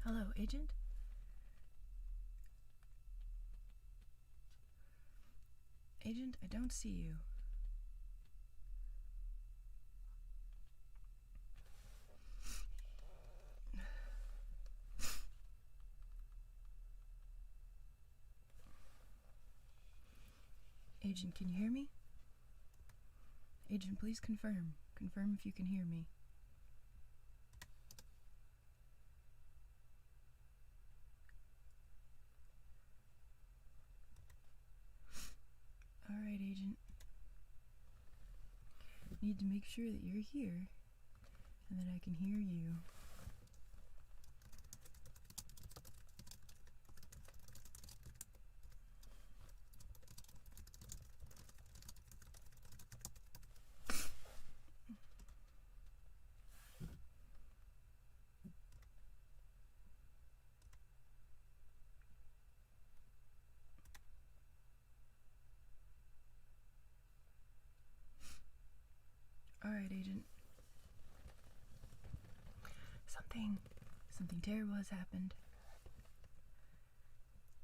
Hello, Agent? Agent, I don't see you. Agent, can you hear me? Agent, please confirm. Confirm if you can hear me. Alright, Agent. Need to make sure that you're here and that I can hear you. Alright, Agent. Something terrible has happened.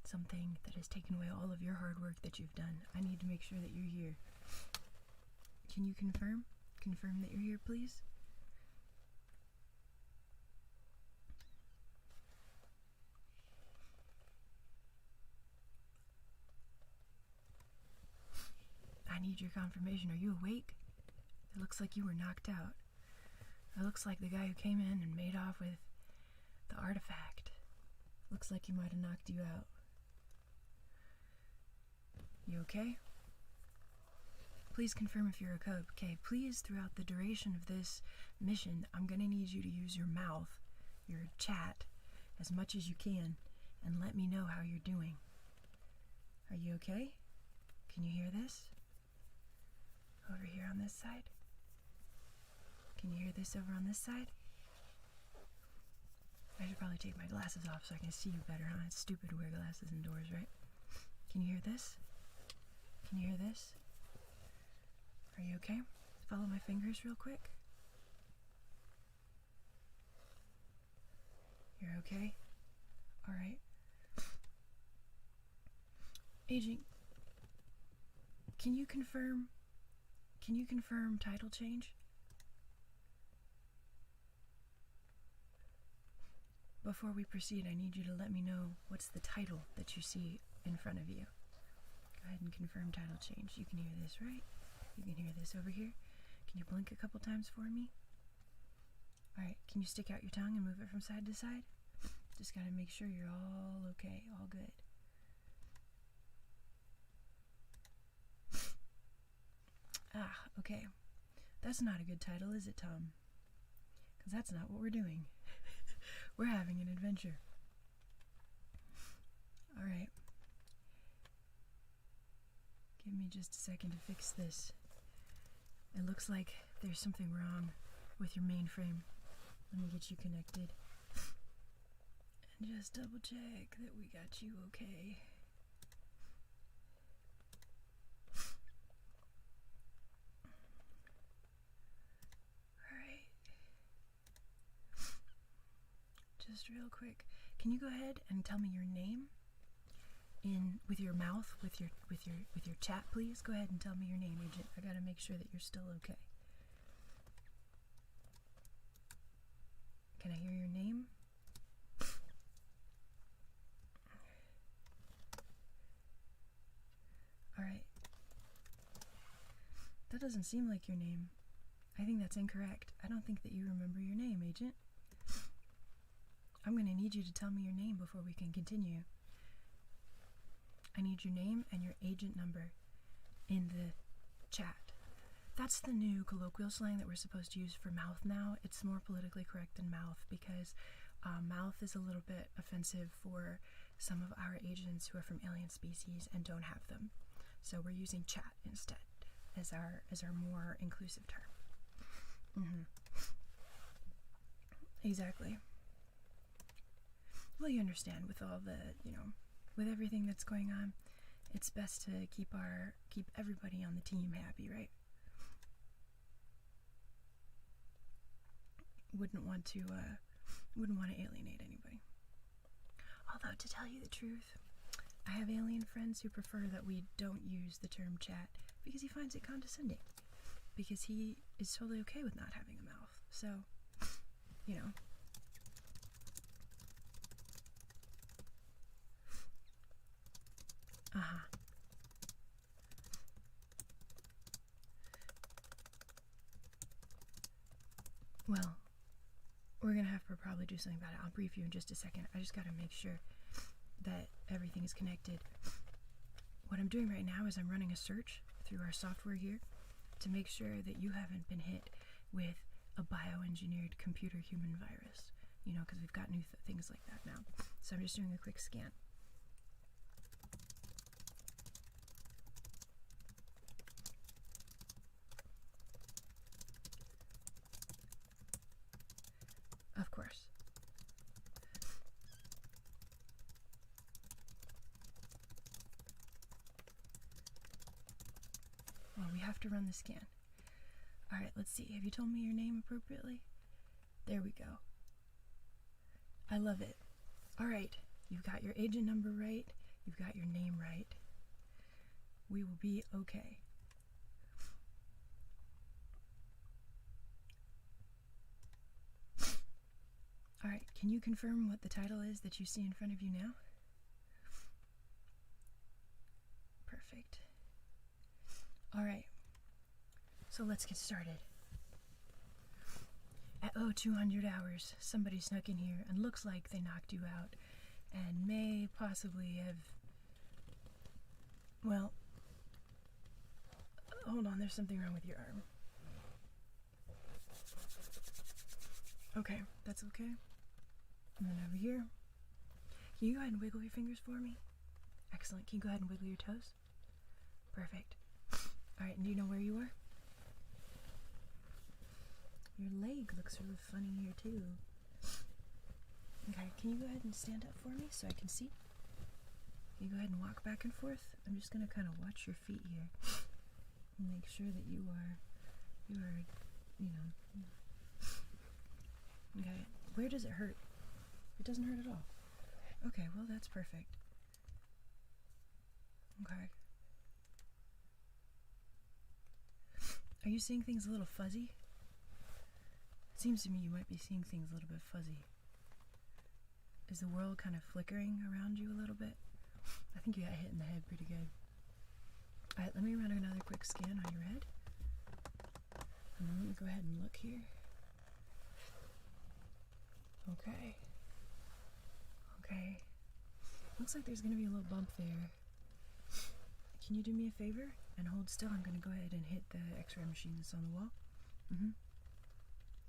Something that has taken away all of your hard work that you've done. I need to make sure that you're here. Can you confirm? Confirm that you're here, please? I need your confirmation. Are you awake? It looks like you were knocked out. It looks like the guy who came in and made off with the artifact. Looks like he might have knocked you out. You okay? Please confirm if you're okay. Please, throughout the duration of this mission, I'm gonna need you to use your mouth, your chat, as much as you can, and let me know how you're doing. Are you okay? Can you hear this? Over here on this side? Can you hear this over on this side? I should probably take my glasses off so I can see you better, huh? It's stupid to wear glasses indoors, right? Can you hear this? Can you hear this? Are you okay? Follow my fingers real quick. You're okay? Alright. Agent, can you confirm title change? Before we proceed, I need you to let me know what's the title that you see in front of you. Go ahead and confirm title change. You can hear this, right? You can hear this over here. Can you blink a couple times for me? Alright, can you stick out your tongue and move it from side to side? Just gotta make sure you're all okay, all good. Ah, okay. That's not a good title, is it, Tom? Because that's not what we're doing. We're having an adventure. Alright. Give me just a second to fix this. It looks like there's something wrong with your mainframe. Let me get you connected. And just double check that we got you okay. Just real quick, can you go ahead and tell me your name with your mouth, with your chat, please? Go ahead and tell me your name, Agent. I gotta make sure that you're still okay. Can I hear your name? Alright. That doesn't seem like your name. I think that's incorrect. I don't think that you remember your name, Agent. I'm going to need you to tell me your name before we can continue. I need your name and your agent number in the chat. That's the new colloquial slang that we're supposed to use for mouth now. It's more politically correct than mouth because mouth is a little bit offensive for some of our agents who are from alien species and don't have them. So we're using chat instead as our more inclusive term. Exactly. Well, you understand, with all the, with everything that's going on, it's best to keep everybody on the team happy, right? Wouldn't want to alienate anybody. Although, to tell you the truth, I have alien friends who prefer that we don't use the term chat because he finds it condescending. Because he is totally okay with not having a mouth. So, you know. Well, we're gonna have to probably do something about it. I'll brief you in just a second. I just gotta make sure that everything is connected. What I'm doing right now is I'm running a search through our software here to make sure that you haven't been hit with a bioengineered computer human virus. You know, because we've got new things like that now. So I'm just doing a quick scan. Of course. Well, we have to run the scan. Alright, let's see. Have you told me your name appropriately? There we go. I love it. Alright, you've got your agent number right. You've got your name right. We will be okay. Alright, can you confirm what the title is that you see in front of you now? Perfect. Alright, so let's get started. At 0200 hours, somebody snuck in here and looks like they knocked you out and may possibly have... Well, hold on, there's something wrong with your arm. Okay, that's okay. And then over here, can you go ahead and wiggle your fingers for me? Excellent. Can you go ahead and wiggle your toes? Perfect. Alright, and do you know where you are? Your leg looks really funny here too. Okay, can you go ahead and stand up for me so I can see? Can you go ahead and walk back and forth? I'm just going to kind of watch your feet here and make sure that you are, you know. Okay, where does it hurt? It doesn't hurt at all. Okay, well that's perfect. Okay. Are you seeing things a little fuzzy? It seems to me you might be seeing things a little bit fuzzy. Is the world kind of flickering around you a little bit? I think you got hit in the head pretty good. Alright, let me run another quick scan on your head. And then let me go ahead and look here. Okay. Okay. Looks like there's going to be a little bump there. Can you do me a favor and hold still? I'm going to go ahead and hit the x-ray machine that's on the wall.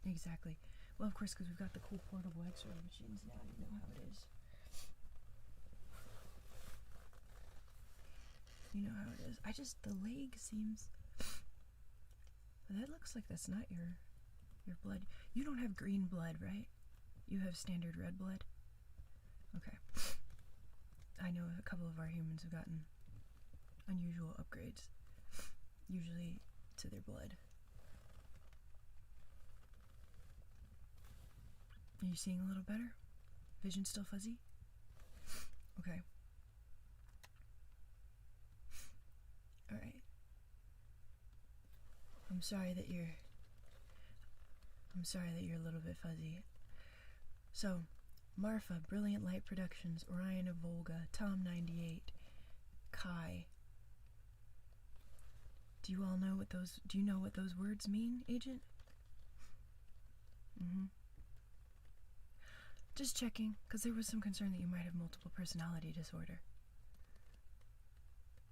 Exactly. Well, of course, because we've got the cool portable x-ray machines now. You know how it is. You know how it is. The leg seems... That looks like that's not your blood. You don't have green blood, right? You have standard red blood? Okay. I know a couple of our humans have gotten unusual upgrades, usually to their blood. Are you seeing a little better? Vision still fuzzy? Okay. Alright. I'm sorry that you're a little bit fuzzy. So, Marfa, Brilliant Light Productions, Orion of Volga, Tom 98, Kai. Do you know what those words mean, Agent? Just checking, because there was some concern that you might have multiple personality disorder.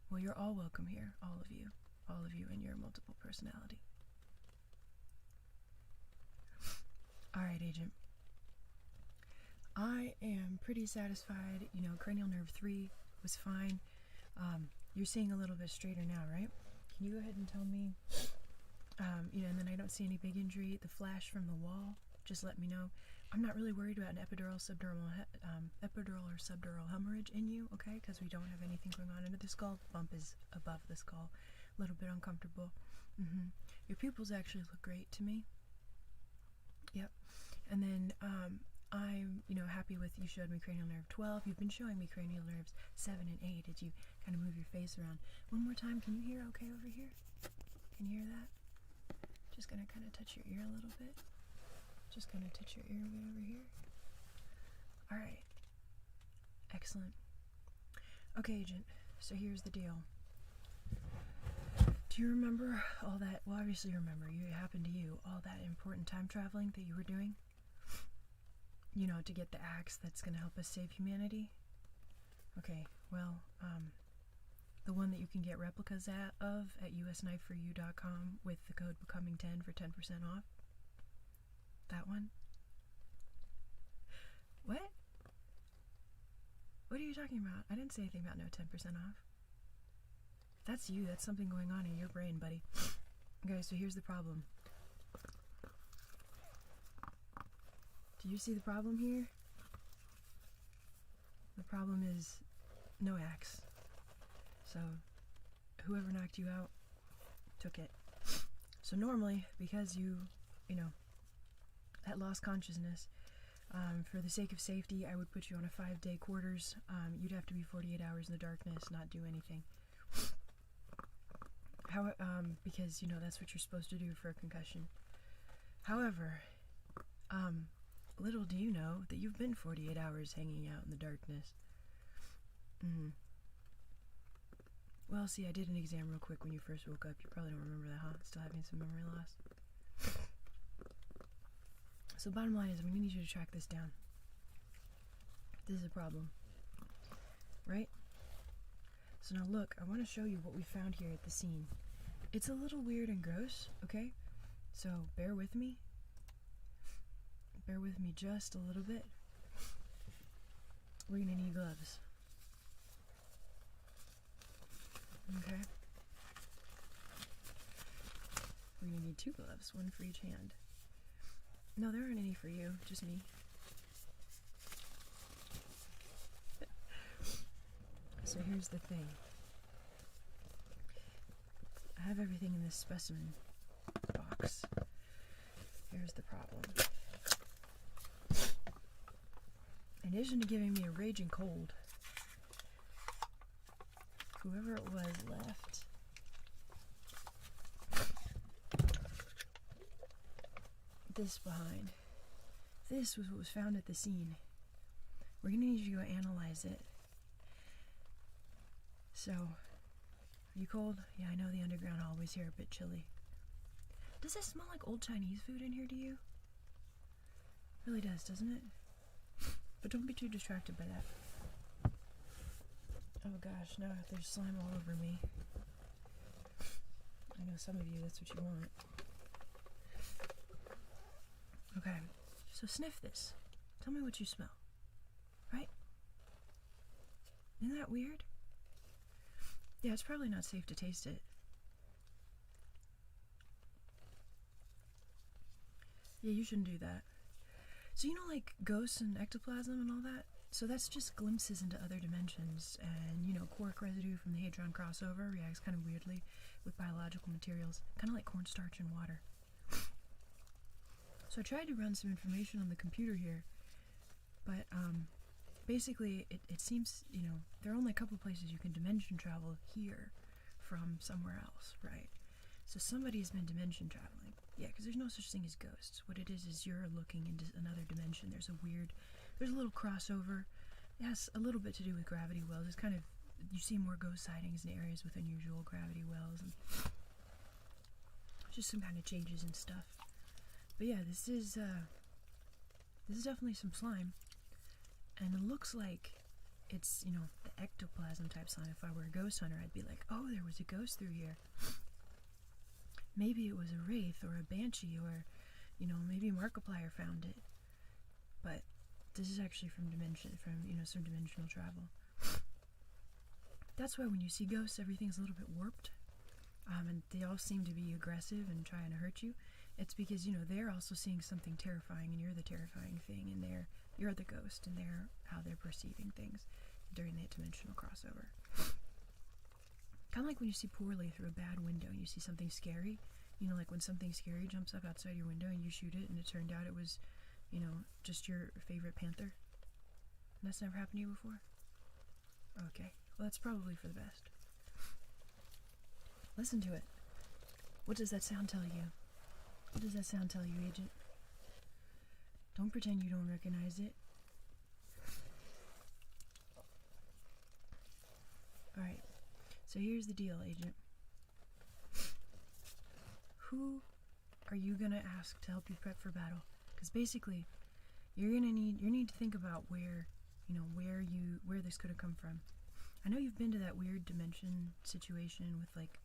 Well, you're all welcome here, all of you and your multiple personality. Alright, Agent. I am pretty satisfied. You know, cranial nerve 3 was fine. You're seeing a little bit straighter now, right? Can you go ahead and tell me, and then I don't see any big injury. The flash from the wall, just let me know. I'm not really worried about an epidural or subdural hemorrhage in you, okay? Because we don't have anything going on under the skull. The bump is above the skull. A little bit uncomfortable. Your pupils actually look great to me. Yep. And then I'm, happy with you showed me cranial nerve 12. You've been showing me cranial nerves 7 and 8 as you kind of move your face around. One more time, can you hear okay over here? Can you hear that? Just gonna kind of touch your ear a little bit. Just gonna touch your ear a bit over here. Alright. Excellent. Okay, Agent, so here's the deal. Do you remember all that, well, obviously you remember, it happened to you, all that important time traveling that you were doing? To get the axe that's going to help us save humanity? Okay, well, the one that you can get replicas of at usknifeforyou.com with the code becoming10 for 10% off? That one? What? What are you talking about? I didn't say anything about no 10% off. That's you. That's something going on in your brain, buddy. Okay, so here's the problem. Do you see the problem here? The problem is no axe. So, whoever knocked you out took it. So normally, because you had lost consciousness, for the sake of safety, I would put you on a 5-day quarters. You'd have to be 48 hours in the darkness, not do anything. Because, that's what you're supposed to do for a concussion. However, little do you know that you've been 48 hours hanging out in the darkness. Well, see, I did an exam real quick when you first woke up. You probably don't remember that, huh? Still having some memory loss. So bottom line is, I'm going to need you to track this down. This is a problem. Right? So now look, I want to show you what we found here at the scene. It's a little weird and gross, okay? So bear with me. Bear with me just a little bit. We're going to need gloves. Okay? We're going to need 2 gloves, 1 for each hand. No, there aren't any for you, just me. So here's the thing. I have everything in this specimen box. Here's the problem. In addition to giving me a raging cold, whoever it was left this behind. This was what was found at the scene. We're going to need you to go analyze it. So, are you cold? Yeah, I know the underground hallways here are a bit chilly. Does it smell like old Chinese food in here to you? It really does, doesn't it? But don't be too distracted by that. Oh gosh, no, there's slime all over me. I know some of you, that's what you want. Okay, so sniff this. Tell me what you smell. Right? Isn't that weird? Yeah, it's probably not safe to taste it. Yeah, you shouldn't do that. So like ghosts and ectoplasm and all that? So that's just glimpses into other dimensions, and quark residue from the hadron crossover reacts kind of weirdly with biological materials, kind of like cornstarch and water. So I tried to run some information on the computer here, but basically it seems, there are only a couple places you can dimension travel here from somewhere else, right? So somebody's been dimension traveling. Yeah, because there's no such thing as ghosts. What it is you're looking into another dimension. There's a little crossover. It has a little bit to do with gravity wells. It's kind of, you see more ghost sightings in areas with unusual gravity wells, and just some kind of changes and stuff. But yeah, this is definitely some slime, and it looks like it's, the ectoplasm type slime. If I were a ghost hunter, I'd be like, oh, there was a ghost through here. Maybe it was a wraith or a banshee, or, maybe Markiplier found it. But this is actually from some dimensional travel. That's why when you see ghosts, everything's a little bit warped. And they all seem to be aggressive and trying to hurt you. It's because, they're also seeing something terrifying, and you're the terrifying thing, and you're the ghost, and how they're perceiving things during that dimensional crossover. Kind of like when you see poorly through a bad window and you see something scary. Like when something scary jumps up outside your window and you shoot it, and it turned out it was, you know, just your favorite panther? That's never happened to you before? Okay, well that's probably for the best. Listen to it. What does that sound tell you? What does that sound tell you, Agent? Don't pretend you don't recognize it. Alright, so here's the deal, Agent. Who are you gonna ask to help you prep for battle? Because basically, you need to think about where this could have come from. I know you've been to that weird dimension situation with, like,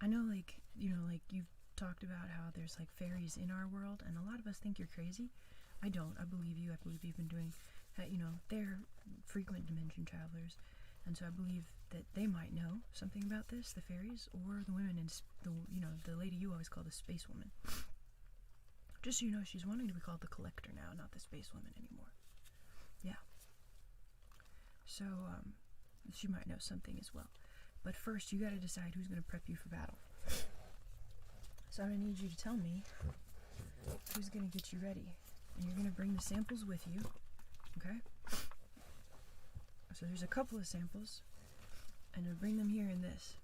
I know, like, you know, like, you've talked about how there's, like, fairies in our world, and a lot of us think you're crazy. I don't. I believe you. I believe you've been doing, you know, they're frequent dimension travelers, and so I believe that they might know something about this, the fairies, or the women in, the lady you always call the space woman. Just so you know, she's wanting to be called the Collector now, not the space woman anymore. Yeah. So, she might know something as well. But first, you gotta decide who's gonna prep you for battle. So I'm gonna need you to tell me who's gonna get you ready. And you're gonna bring the samples with you, okay? So there's a couple of samples, and I'll bring them here in this.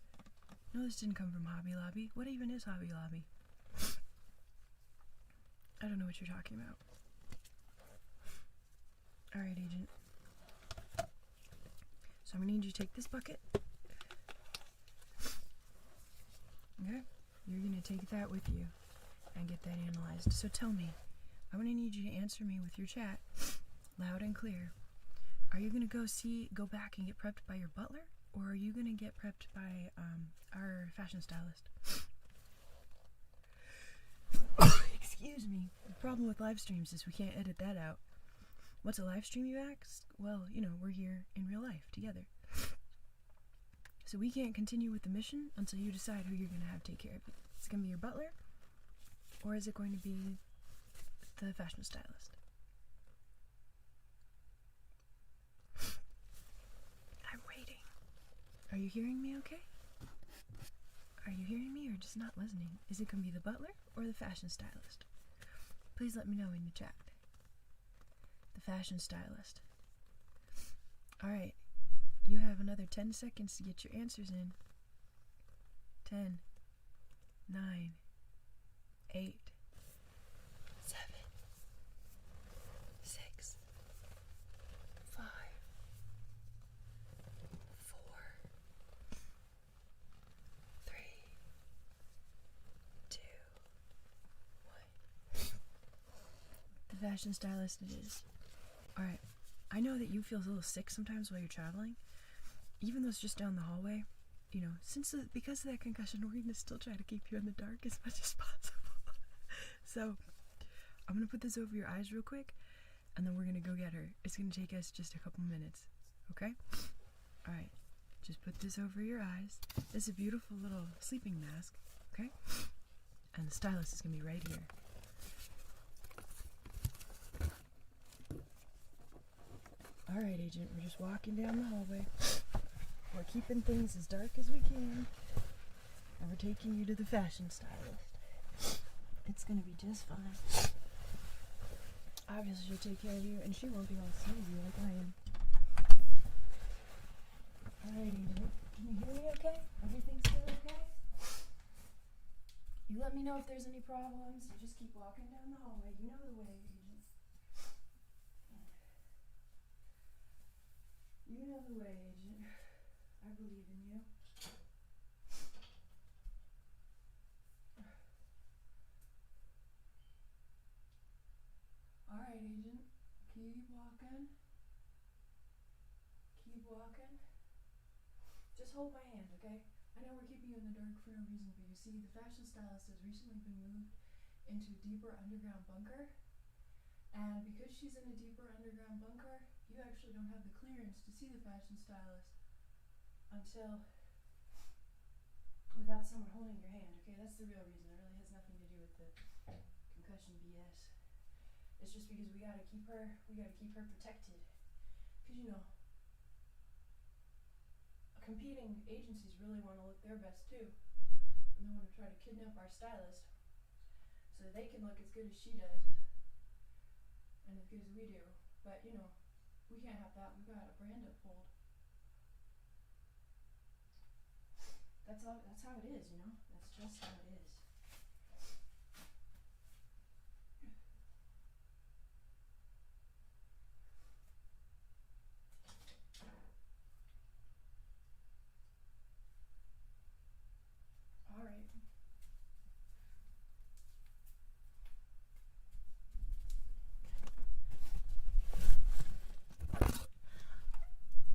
No, this didn't come from Hobby Lobby. What even is Hobby Lobby? I don't know what you're talking about. Alright, Agent. So I'm gonna need you to take this bucket. Okay? You're gonna take that with you and get that analyzed. So tell me, I'm gonna need you to answer me with your chat, loud and clear. Are you gonna go back and get prepped by your butler, or are you gonna get prepped by our fashion stylist? Excuse me. The problem with live streams is we can't edit that out. What's a live stream, you ask? Well, you know, we're here in real life together. So we can't continue with the mission until you decide who you're gonna have take care of you. Is it gonna be your butler, or is it going to be the fashion stylist? I'm waiting. Are you hearing me okay? Are you hearing me or just not listening? Is it going to be the butler or the fashion stylist? Please let me know in the chat. The fashion stylist. Alright. You have another 10 seconds to get your answers in. 10, 9, 8, 7, 6, 5, 4, 3, 2, 1. The fashion stylist it is. Alright, I know that you feel a little sick sometimes while you're traveling, even though it's just down the hallway. You know, because of that concussion, we're gonna still try to keep you in the dark as much as possible. So, I'm gonna put this over your eyes real quick, and then we're gonna go get her. It's gonna take us just a couple minutes, okay? Alright, just put this over your eyes. This is a beautiful little sleeping mask, okay? And the stylist is gonna be right here. Alright, Agent, we're just walking down the hallway. We're keeping things as dark as we can, and we're taking you to the fashion stylist. It's gonna be just fine. Obviously, she'll take care of you, and she won't be all sleazy like I am. Alright, Agent, can you hear me okay? Everything's still okay? You let me know if there's any problems. You just keep walking down the hallway. You know the way, Agent. You know the way, Agent. I believe in you. Alright, Agent. Keep walking. Keep walking. Just hold my hand, okay? I know we're keeping you in the dark for no reason, but you see, the fashion stylist has recently been moved into a deeper underground bunker. And because she's in a deeper underground bunker, you actually don't have the clearance to see the fashion stylist until without someone holding your hand, okay? That's the real reason. It really has nothing to do with the concussion BS. It's just because we gotta keep her protected. Cause you know, competing agencies really want to look their best too. And they want to try to kidnap our stylist so that they can look as good as she does. and as good as we do. But, you know, we can't have that. We've got a brand uphold. That's how it is, you know? That's just how it is. All right.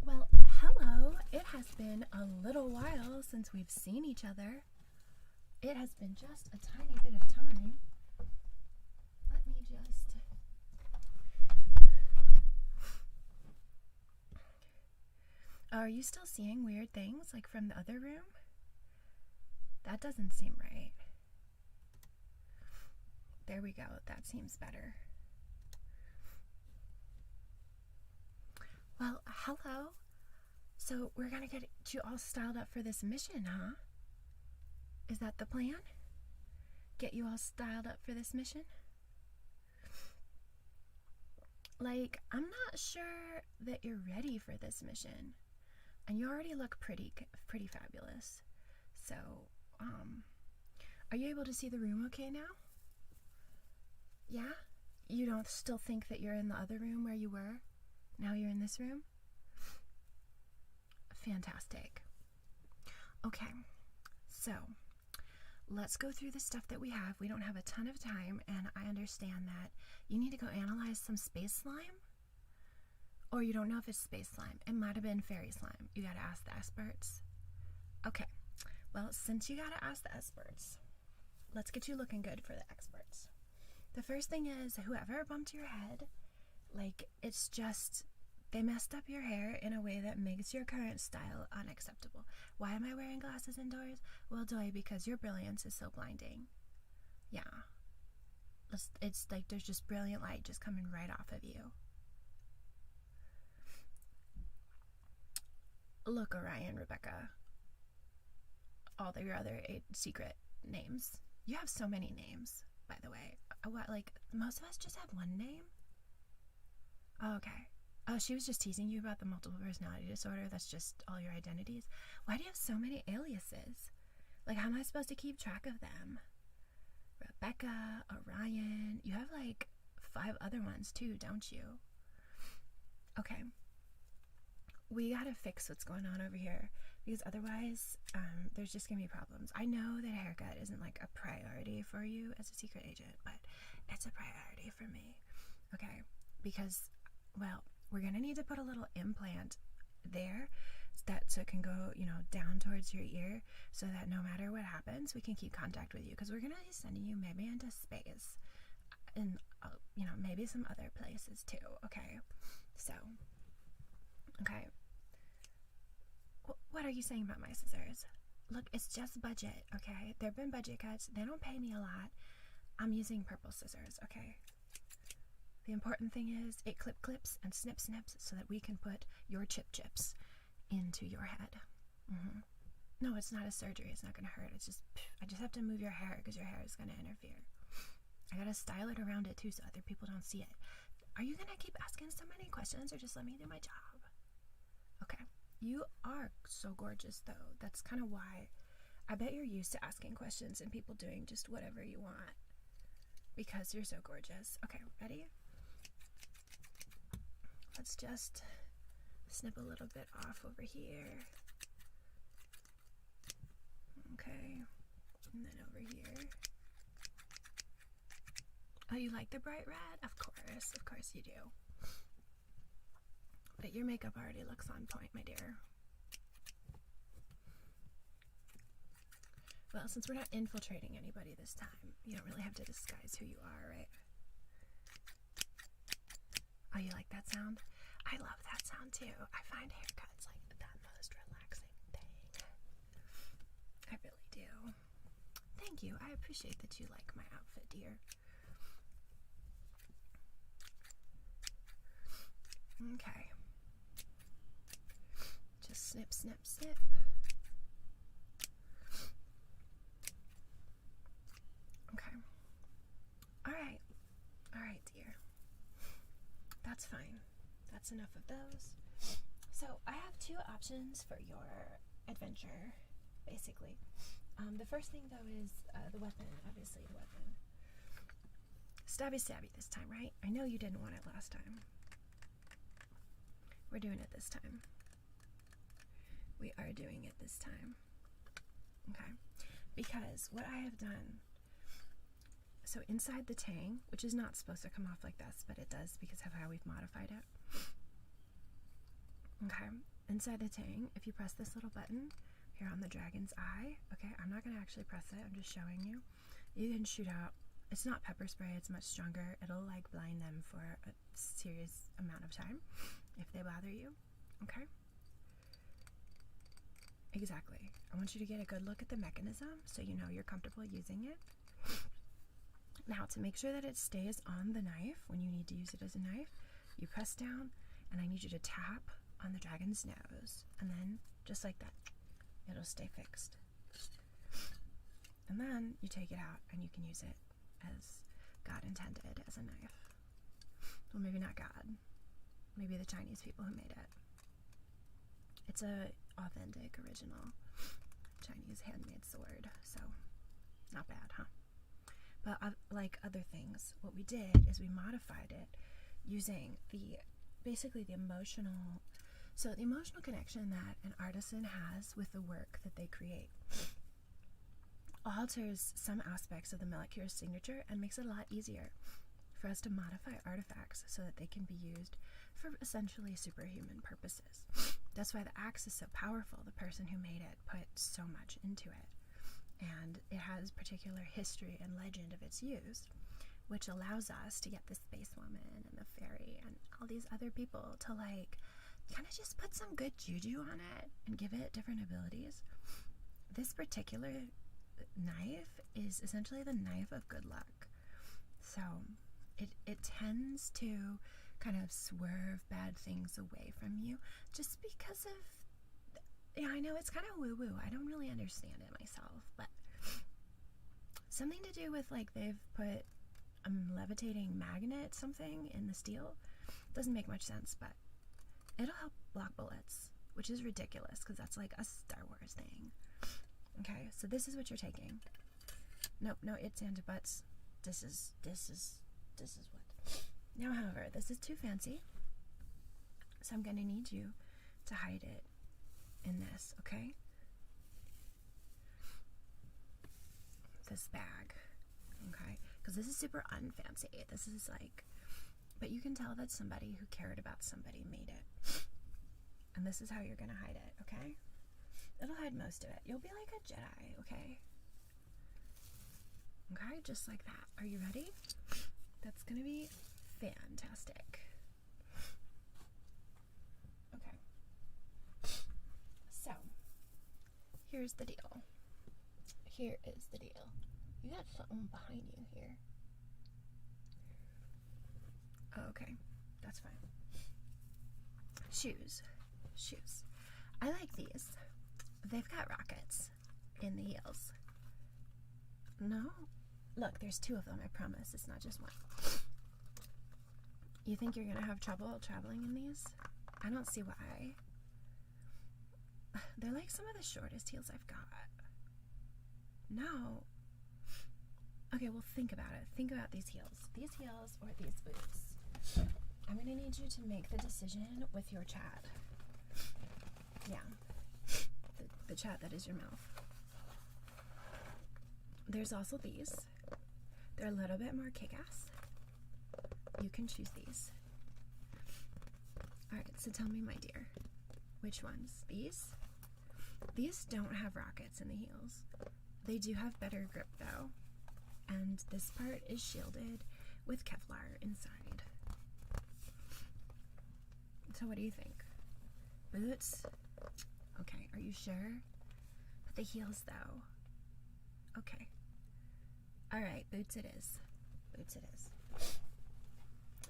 Well, hello. It has been a little while since we've seen each other. It has been just a tiny bit of time. Let me just... Are you still seeing weird things, like from the other room? That doesn't seem right. There we go. That seems better. Well, hello. So we're gonna get you all styled up for this mission, huh? Is that the plan? Get you all styled up for this mission? Like, I'm not sure that you're ready for this mission. And you already look pretty fabulous. So, are you able to see the room okay now? Yeah? You don't still think that you're in the other room where you were? Now you're in this room? Fantastic. Okay, so let's go through the stuff that we have. We don't have a ton of time, and I understand that you need to go analyze some space slime, or you don't know if it's space slime. It might have been fairy slime. You gotta ask the experts. Okay, well, since you gotta ask the experts, let's get you looking good for the experts. The first thing is, whoever bumped your head, like, it's just, they messed up your hair in a way that makes your current style unacceptable. Why am I wearing glasses indoors? Well, Joy, because your brilliance is so blinding. Yeah. It's like there's just brilliant light just coming right off of you. Look, Orion, Rebecca, all your other 8 secret names. You have so many names, by the way. What, like, most of us just have one name? Oh, okay. Oh, she was just teasing you about the multiple personality disorder. That's just all your identities. Why do you have so many aliases? Like, how am I supposed to keep track of them? Rebecca, Orion. You have like 5 other ones too, don't you? Okay. We gotta fix what's going on over here, because otherwise there's just gonna be problems. I know that haircut isn't like a priority for you as a secret agent, but it's a priority for me. Okay, because, well, we're gonna need to put a little implant there so it can go, you know, down towards your ear, so that no matter what happens, we can keep contact with you, because we're gonna be sending you maybe into space and you know, maybe some other places too. Okay, so okay, what are you saying about my scissors? Look, it's just budget. Okay, there have been budget cuts. They don't pay me a lot. I'm using purple scissors. Okay, the important thing is it clips and snips so that we can put your chips into your head. No, it's not a surgery. It's not gonna hurt. It's just, I just have to move your hair because your hair is gonna interfere. I gotta style it around it too so other people don't see it. Are you gonna keep asking so many questions, or just let me do my job? Okay, you are so gorgeous though. That's kind of why I bet you're used to asking questions and people doing just whatever you want, because you're so gorgeous. Okay, ready? Let's just snip a little bit off over here. Okay, and then over here. Oh, you like the bright red? Of course you do. But your makeup already looks on point, my dear. Well, since we're not infiltrating anybody this time, you don't really have to disguise who you are, right? Oh, you like that sound? I love that sound too. I find haircuts like the most relaxing thing. I really do. Thank you. I appreciate that you like my outfit, dear. Okay. Just snip. Okay. All right, dear. that's enough of those. So I have two options for your adventure, basically. The first thing, though, is the weapon, obviously the weapon. Stabby stabby this time, right? I know you didn't want it last time. We're doing it this time. We are doing it this time. Okay. Because what I have done, so inside the tang, which is not supposed to come off like this, but it does because of how we've modified it. Okay. Inside the tang, if you press this little button here on the dragon's eye, okay, I'm not going to actually press it, I'm just showing you. You can shoot out, it's not pepper spray, it's much stronger. It'll like blind them for a serious amount of time if they bother you, okay? Exactly. I want you to get a good look at the mechanism so you know you're comfortable using it. Now, to make sure that it stays on the knife when you need to use it as a knife, you press down and I need you to tap on the dragon's nose, and then just like that, it'll stay fixed. And then you take it out and you can use it as God intended, as a knife. Well, maybe not God. Maybe the Chinese people who made it. It's a authentic, original Chinese handmade sword, so not bad, huh? But like other things, what we did is we modified it using basically the emotional connection that an artisan has with the work that they create. Alters some aspects of the molecular signature and makes it a lot easier for us to modify artifacts so that they can be used for essentially superhuman purposes. That's why the axe is so powerful. The person who made it put so much into it, and it has particular history and legend of its use, which allows us to get the space woman and the fairy and all these other people to like kind of just put some good juju on it and give it different abilities. This particular knife is essentially the knife of good luck. So it tends to kind of swerve bad things away from you just because of, yeah, I know it's kind of woo-woo. I don't really understand it myself, but something to do with like they've put a levitating magnet something in the steel. Doesn't make much sense, but it'll help block bullets, which is ridiculous because that's like a Star Wars thing. Okay, so this is what you're taking. Nope, no ifs, ands, or buts. This is what. Now, however, this is too fancy, so I'm going to need you to hide it in this, okay? This bag, okay? Because this is super unfancy. This is like, but you can tell that somebody who cared about somebody made it. And this is how you're going to hide it, okay? It'll hide most of it. You'll be like a Jedi, okay? Okay, just like that. Are you ready? That's going to be fantastic. Okay. So, here's the deal. Here is the deal. You got something behind you here. Oh, okay. That's fine. Shoes. I like these. They've got rockets in the heels. No? Look, there's two of them, I promise. It's not just one. You think you're gonna have trouble traveling in these? I don't see why. They're like some of the shortest heels I've got. No. Okay, well, think about it. Think about these heels. These heels or these boots. I'm gonna need you to make the decision with your chat. Yeah. The chat that is your mouth. There's also these. They're a little bit more kick-ass. You can choose these. Alright, so tell me, my dear, which ones? These? These don't have rockets in the heels. They do have better grip, though. And this part is shielded with Kevlar inside. So what do you think? Boots? Okay, are you sure? But the heels, though. Okay. Alright, boots it is. Boots it is.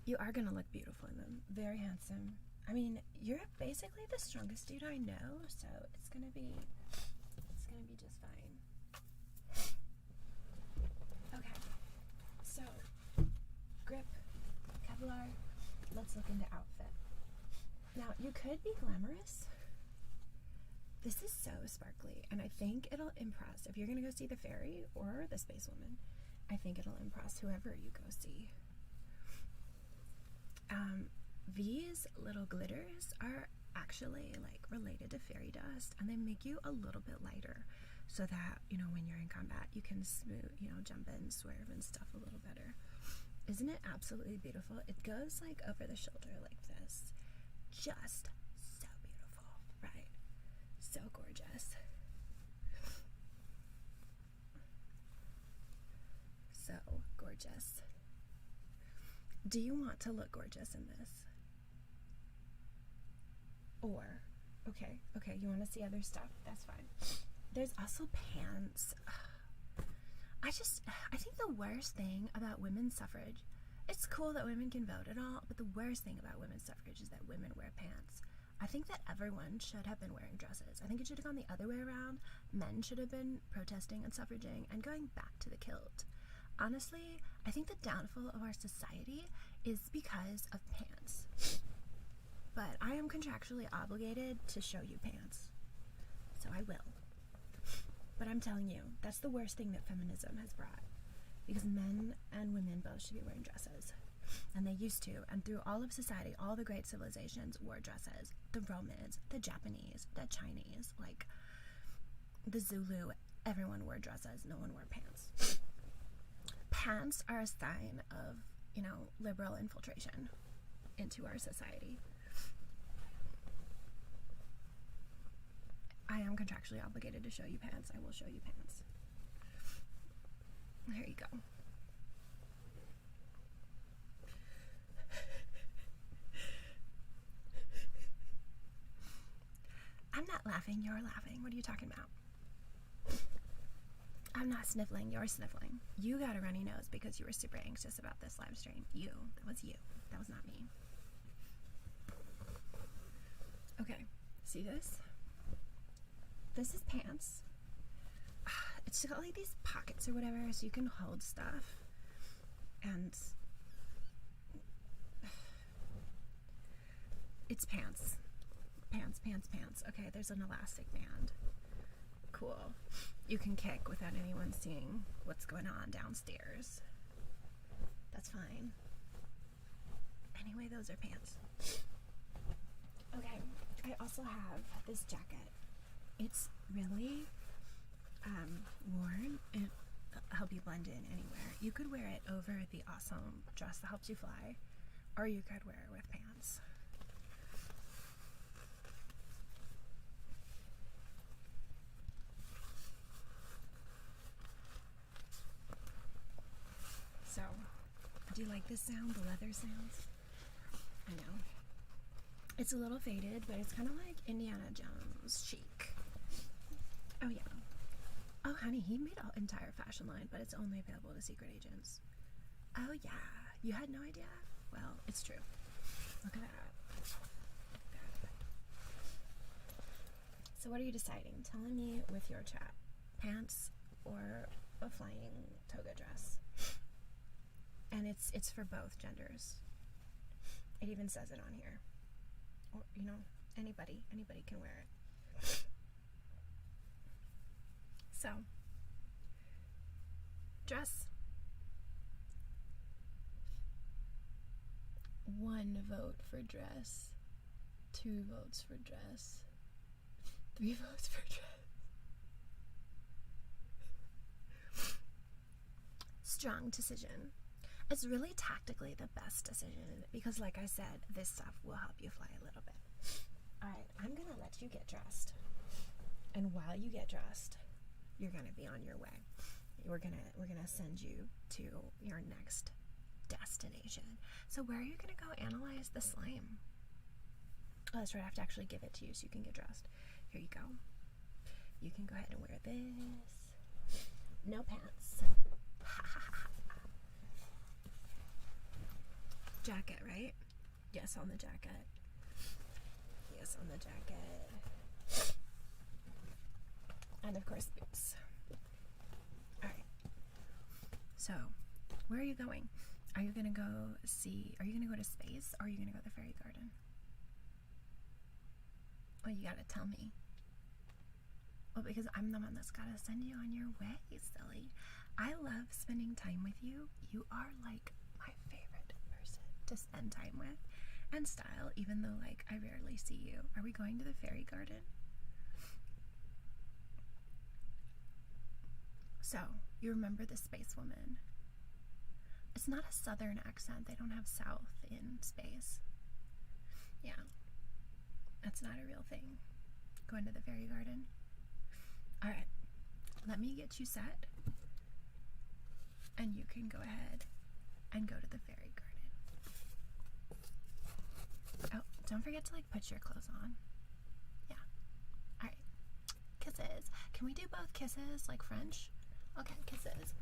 You are gonna look beautiful in them. Very handsome. I mean, you're basically the strongest dude I know, so it's gonna be just fine. Okay. So, grip, Kevlar, let's look into outfit. Now, you could be glamorous. This is so sparkly, and I think it'll impress. If you're going to go see the fairy or the space woman, I think it'll impress whoever you go see. These little glitters are actually like related to fairy dust, and they make you a little bit lighter so that, you know, when you're in combat, you can smooth, you know, jump in, swerve and stuff a little better. Isn't it absolutely beautiful? It goes like over the shoulder like this. Just so beautiful, right? So gorgeous. So gorgeous. Do you want to look gorgeous in this? Or, okay, you want to see other stuff? That's fine. There's also pants. I think the worst thing about women's suffrage, it's cool that women can vote and all, but the worst thing about women's suffrage is that women wear pants. I think that everyone should have been wearing dresses. I think it should have gone the other way around. Men should have been protesting and suffraging and going back to the kilt. Honestly, I think the downfall of our society is because of pants. But I am contractually obligated to show you pants. So I will. But I'm telling you, that's the worst thing that feminism has brought. Because men and women both should be wearing dresses. And they used to. And through all of society, all the great civilizations wore dresses. The Romans, the Japanese, the Chinese, like the Zulu, everyone wore dresses. No one wore pants. Pants are a sign of, you know, liberal infiltration into our society. I am contractually obligated to show you pants. I will show you pants. There you go. I'm not laughing, you're laughing. What are you talking about? I'm not sniffling, you're sniffling. You got a runny nose because you were super anxious about this live stream. You. That was you. That was not me. Okay, see this? This is pants. It's got like these pockets or whatever so you can hold stuff. And it's pants. Pants, pants, pants. Okay, there's an elastic band. Cool. You can kick without anyone seeing what's going on downstairs. That's fine. Anyway, those are pants. Okay, I also have this jacket. It's really worn. It'll help you blend in anywhere. You could wear it over the awesome dress that helps you fly, or you could wear it with pants. So, do you like this sound, the leather sounds? I know. It's a little faded, but it's kind of like Indiana Jones chic. Oh, yeah. Oh, honey, he made an entire fashion line, but it's only available to secret agents. Oh, yeah. You had no idea? Well, it's true. Look at that. So what are you deciding? Tell me with your chat. Pants or a flying toga dress? And it's for both genders. It even says it on here. Or, you know, anybody can wear it. So, dress. 1 vote for dress. 2 votes for dress. 3 votes for dress. Strong decision. It's really tactically the best decision because, like I said, this stuff will help you fly a little bit. Alright, I'm gonna let you get dressed. And while you get dressed, you're gonna be on your way. We're gonna send you to your next destination. So where are you gonna go analyze the slime? Oh, that's right, I have to actually give it to you so you can get dressed. Here you go. You can go ahead and wear this. No pants. Jacket, right? Yes, on the jacket. Yes, on the jacket. And of course, boots. Alright. So, where are you going? Are you gonna go to space, or are you gonna go to the fairy garden? Well, you gotta tell me. Well, because I'm the one that's gotta send you on your way, silly. I love spending time with you. You are like my favorite person to spend time with and style, even though like I rarely see you. Are we going to the fairy garden? So, you remember the space woman? It's not a southern accent. They don't have south in space. Yeah. That's not a real thing. Going to the fairy garden. Alright. Let me get you set. And you can go ahead and go to the fairy garden. Oh, don't forget to like put your clothes on. Yeah. Alright. Kisses. Can we do both kisses like French? Okay, kisses.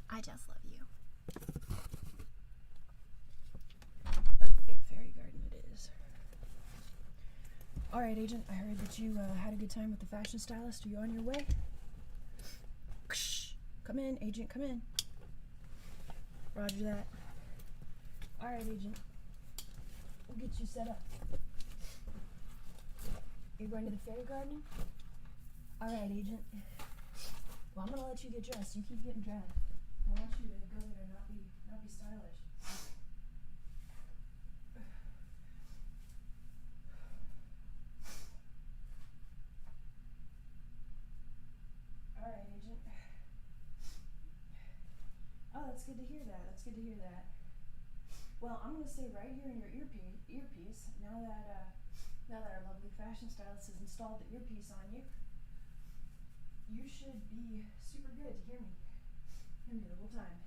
I just love you. Okay, fairy garden it is. Alright, Agent, I heard that you had a good time with the fashion stylist. Are you on your way? Come in, Agent, come in. Roger that. Alright, Agent. We'll get you set up. You're going to the fairy garden? Alright, Agent. Well, I'm gonna let you get dressed. You keep getting dressed. I want you to go there and not be stylish. Alright, Agent. Oh, that's good to hear that. That's good to hear that. Well, I'm gonna stay right here in your earpiece. Now that our lovely fashion stylist has installed the earpiece on you, you should be super good to hear me the whole time.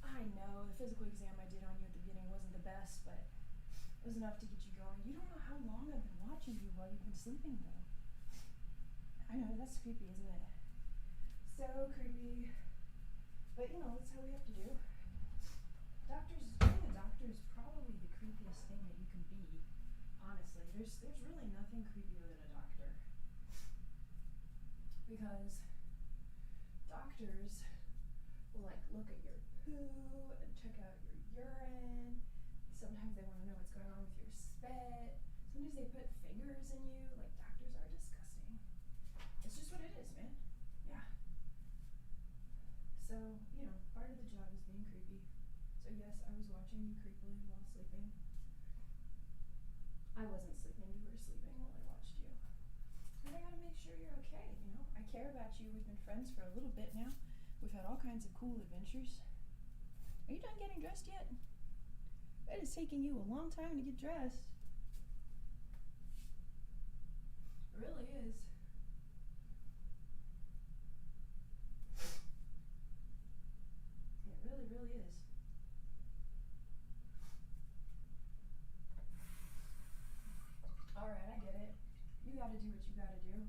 I know the physical exam I did on you at the beginning wasn't the best, but it was enough to get you going. You don't know how long I've been watching you while you've been sleeping, though. I know, that's creepy, isn't it? So creepy. But, you know, that's how we have to do. Being a doctor is probably the creepiest thing that you can be, honestly. There's really nothing creepier than a doctor. Because doctors will like look at your poo and check out your urine. Sometimes they want to know what's going on with your spit. Sometimes they put fingers in you. Like, doctors are disgusting. It's just what it is, man. Yeah. So, you know, part of the job is being creepy. So yes, I was watching you creepily while sleeping. I wasn't sleeping, you were sleeping while I watched you. And I gotta make sure you're okay, you know? I care about you. We've been friends for a little bit now. We've had all kinds of cool adventures. Are you done getting dressed yet? It is taking you a long time to get dressed. It really is. It really, really is. Alright, I get it. You gotta do what you gotta do.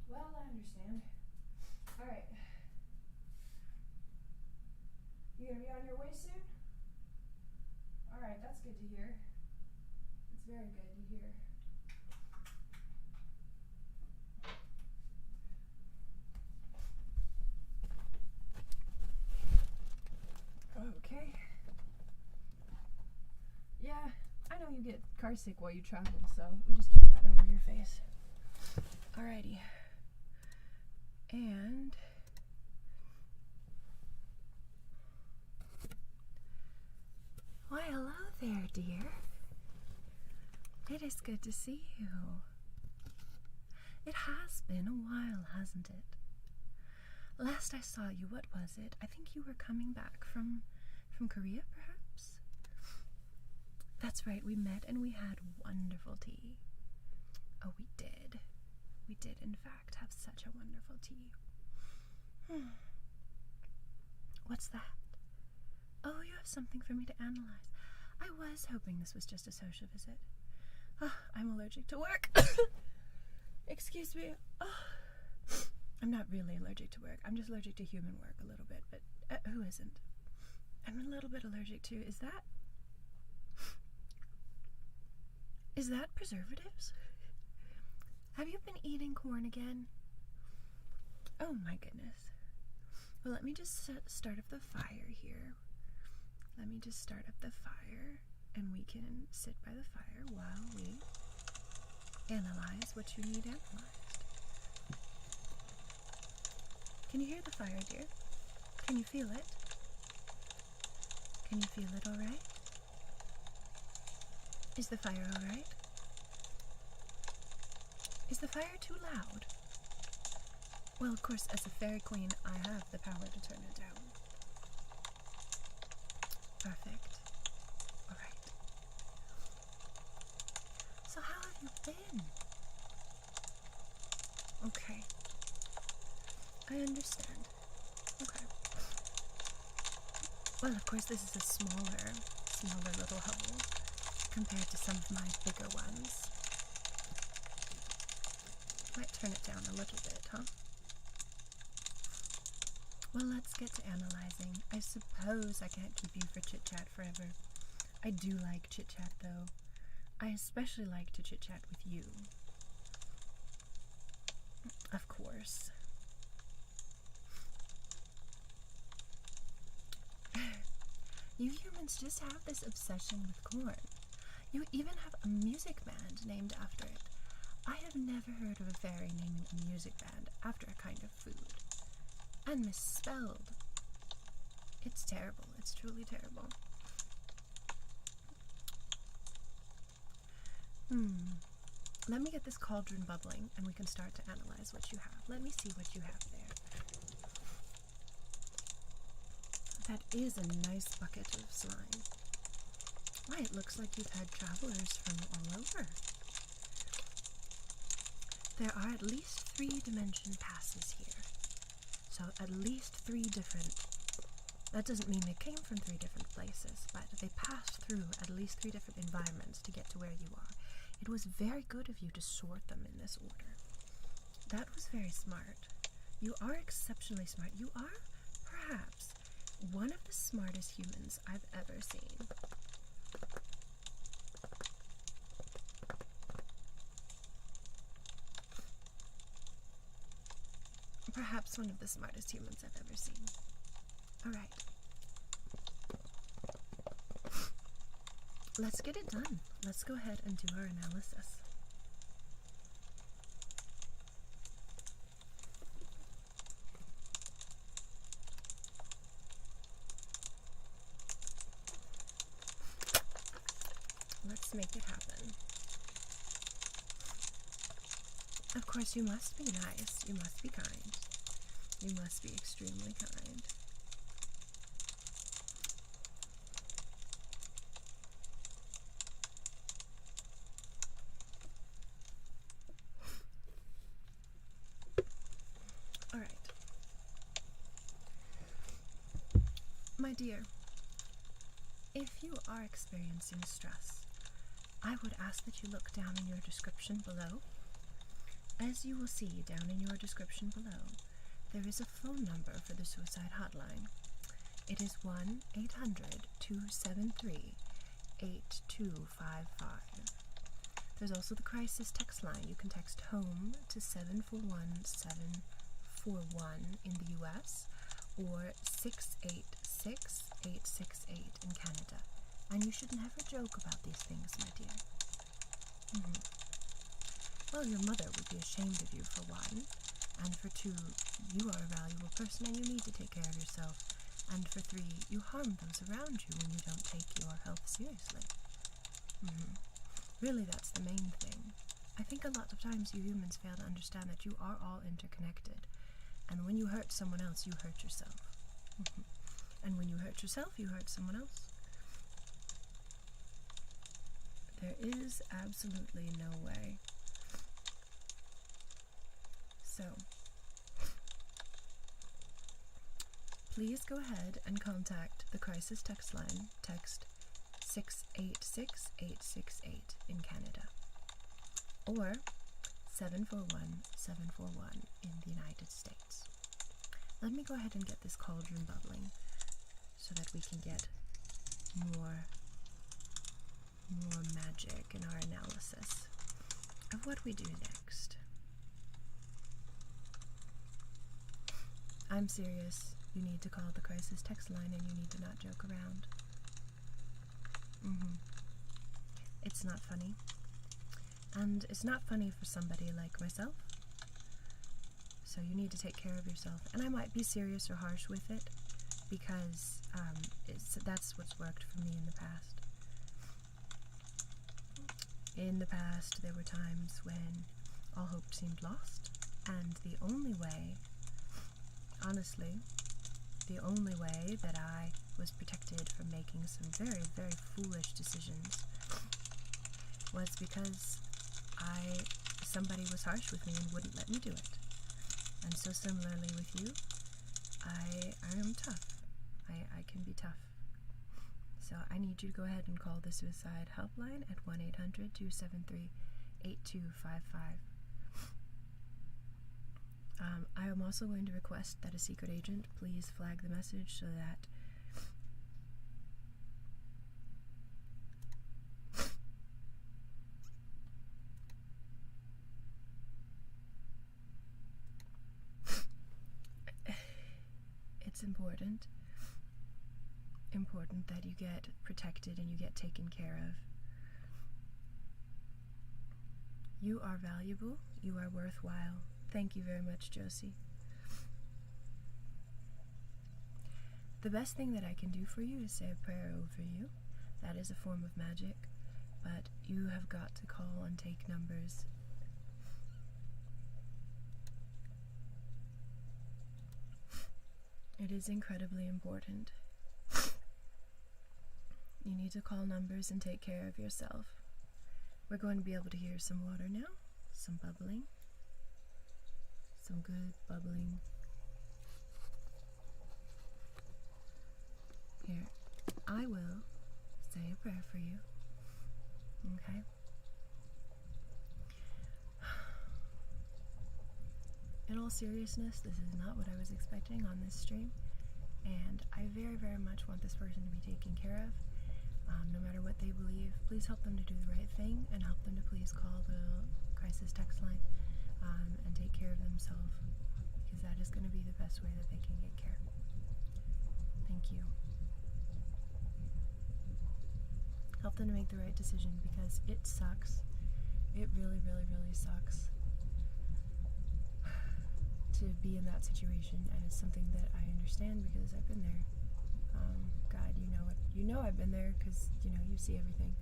Well, I understand. Alright. You gonna be on your way soon? Alright, that's good to hear. It's very good to hear. Okay. Yeah, I know you get car sick while you travel, so we just keep that over your face. Alrighty. And why, hello there, dear. It is good to see you. It has been a while, hasn't it? Last I saw you, what was it? I think you were coming back from Korea, perhaps? That's right, we met and we had wonderful tea. Oh, we did. We did, in fact, have such a wonderful tea. What's that? Oh, you have something for me to analyze. I was hoping this was just a social visit. I'm allergic to work. Excuse me. Oh. I'm not really allergic to work. I'm just allergic to human work a little bit, but who isn't? I'm a little bit allergic to, is that preservatives? Have you been eating corn again? Oh my goodness. Well, let me just start up the fire here. Let me just start up the fire, and we can sit by the fire while we analyze what you need analyzed. Can you hear the fire, dear? Can you feel it? Can you feel it all right? Is the fire all right? Is the fire too loud? Well, of course, as a fairy queen, I have the power to turn it down. Perfect. All right. So how have you been? Okay. I understand. Okay. Well, of course, this is a smaller little hovel compared to some of my bigger ones. Might turn it down a little bit, huh? Well, let's get to analyzing. I suppose I can't keep you for chit-chat forever. I do like chit-chat, though. I especially like to chit-chat with you. Of course. You humans just have this obsession with corn. You even have a music band named after it. I have never heard of a fairy naming a music band after a kind of food. And misspelled. It's terrible. It's truly terrible. Let me get this cauldron bubbling, and we can start to analyze what you have. Let me see what you have there. That is a nice bucket of slime. Why, it looks like you've had travelers from all over. There are at least 3 dimension passes here. So at least 3 different... That doesn't mean they came from 3 different places, but they passed through at least 3 different environments to get to where you are. It was very good of you to sort them in this order. That was very smart. You are exceptionally smart. You are, perhaps, one of the smartest humans I've ever seen. Perhaps one of the smartest humans I've ever seen. Alright. Let's get it done. Let's go ahead and do our analysis. Let's make it happen. Of course, you must be nice. You must be kind. You must be extremely kind. All right. My dear, if you are experiencing stress, I would ask that you look down in your description below. As you will see down in your description below, there is a phone number for the suicide hotline. It is 1-800-273-8255. There's also the crisis text line. You can text HOME to 741-741 in the US or 686-868 in Canada. And you should never joke about these things, my dear. Well, your mother would be ashamed of you, for 1, and for 2, you are a valuable person and you need to take care of yourself, and for 3, you harm those around you when you don't take your health seriously. Really, that's the main thing. I think a lot of times you humans fail to understand that you are all interconnected, and when you hurt someone else, you hurt yourself. And when you hurt yourself, you hurt someone else. There is absolutely no way. So, please go ahead and contact the crisis text line. Text 686-868 in Canada. Or 741-741 in the United States. Let me go ahead and get this cauldron bubbling so that we can get more magic in our analysis of what we do next. I'm serious. You need to call the crisis text line and you need to not joke around. It's not funny. And it's not funny for somebody like myself. So you need to take care of yourself. And I might be serious or harsh with it because that's what's worked for me in the past. In the past, there were times when all hope seemed lost, and the only way, honestly, the only way that I was protected from making some very, very foolish decisions was because somebody was harsh with me and wouldn't let me do it. And so similarly with you, I am tough. I can be tough. So I need you to go ahead and call the suicide helpline at 1-800-273-8255. I am also going to request that a secret agent please flag the message so that it's important that you get protected and you get taken care of. You are valuable. You are worthwhile. Thank you very much, Josie. The best thing that I can do for you is say a prayer over you. That is a form of magic, but you have got to call and take numbers. It is incredibly important. You need to call numbers and take care of yourself. We're going to be able to hear some water now, some bubbling, some good bubbling. Here, I will say a prayer for you, okay? In all seriousness, this is not what I was expecting on this stream, and I very, very much want this person to be taken care of. No matter what they believe, please help them to do the right thing and help them to please call the crisis text line and take care of themselves, because that is going to be the best way that they can get care. Thank you. Help them to make the right decision, because it sucks. It really, really, really sucks to be in that situation, and it's something that I understand because I've been there. God, you know it. You know I've been there because, you know, you see everything.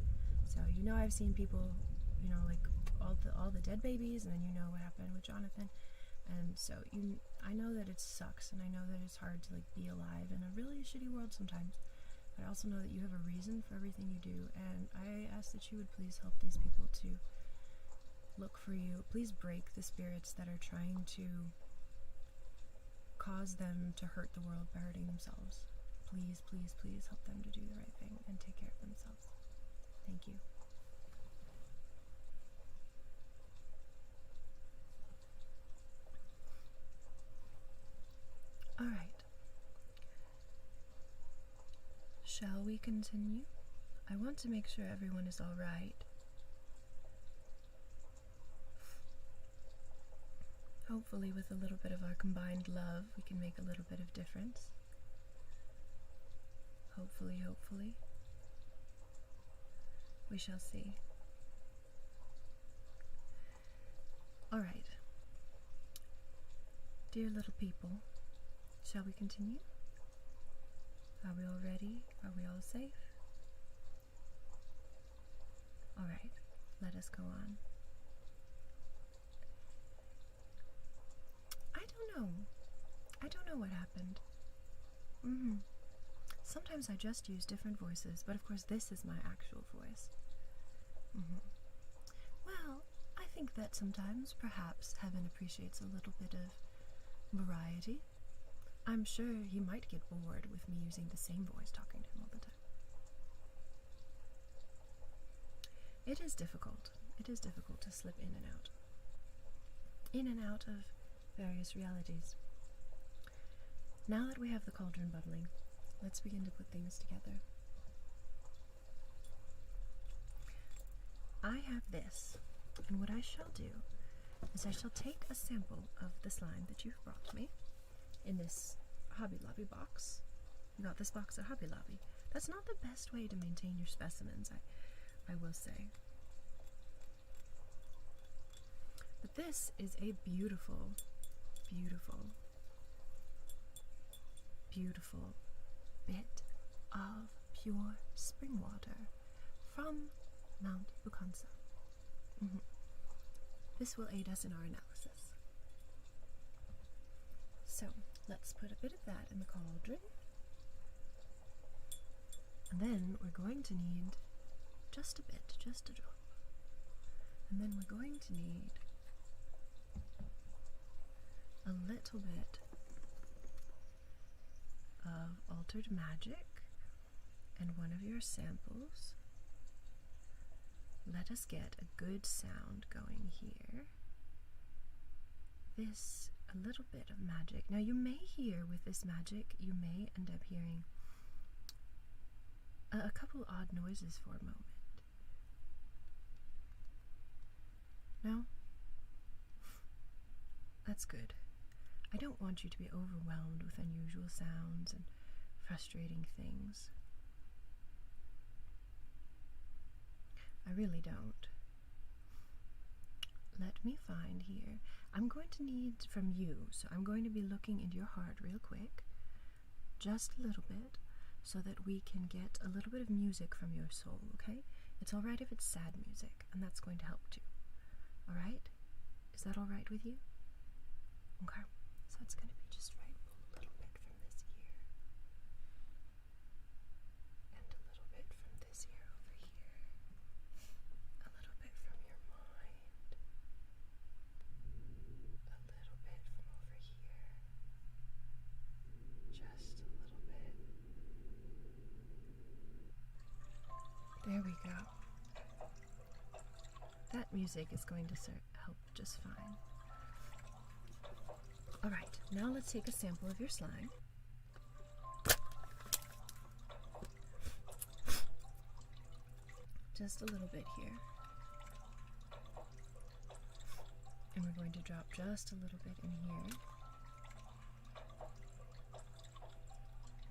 So, you know I've seen people, you know, like all the dead babies, and then you know what happened with Jonathan. And so I know that it sucks, and I know that it's hard to, like, be alive in a really shitty world sometimes. But I also know that you have a reason for everything you do, and I ask that you would please help these people to look for you. Please break the spirits that are trying to cause them to hurt the world by hurting themselves. Please, please, please help them to do the right thing and take care of themselves. Thank you. All right. Shall we continue? I want to make sure everyone is all right. Hopefully, with a little bit of our combined love, we can make a little bit of difference. Hopefully, hopefully. We shall see. All right. Dear little people, shall we continue? Are we all ready? Are we all safe? All right, let us go on. I don't know what happened. Sometimes I just use different voices, but of course this is my actual voice. Well, I think that sometimes, perhaps, heaven appreciates a little bit of variety. I'm sure he might get bored with me using the same voice talking to him all the time. It is difficult. It is difficult to slip in and out. in and out of various realities. Now that we have the cauldron bubbling, let's begin to put things together. I have this, and what I shall do is I shall take a sample of the slime that you've brought me in this Hobby Lobby box. You got this box at Hobby Lobby. That's not the best way to maintain your specimens, I will say. But this is a beautiful, beautiful, beautiful bit of pure spring water from Mount Bukansa. This will aid us in our analysis. So, let's put a bit of that in the cauldron. And then we're going to need just a bit, just a drop. And then we're going to need a little bit of altered magic and one of your samples. Let us get a good sound going here. This, a little bit of magic. Now you may hear with this magic, you may end up hearing a couple odd noises for a moment. No? That's good. I don't want you to be overwhelmed with unusual sounds and frustrating things. I really don't. Let me find here. I'm going to need from you, so I'm going to be looking into your heart real quick, just a little bit, so that we can get a little bit of music from your soul, okay? It's alright if it's sad music, and that's going to help too. Alright? Is that alright with you? Okay. So it's going to be just right, a little bit from this ear, and a little bit from this ear over here, a little bit from your mind, a little bit from over here, just a little bit. There we go. That music is going to help just fine. Alright, now let's take a sample of your slime. Just a little bit here. And we're going to drop just a little bit in here.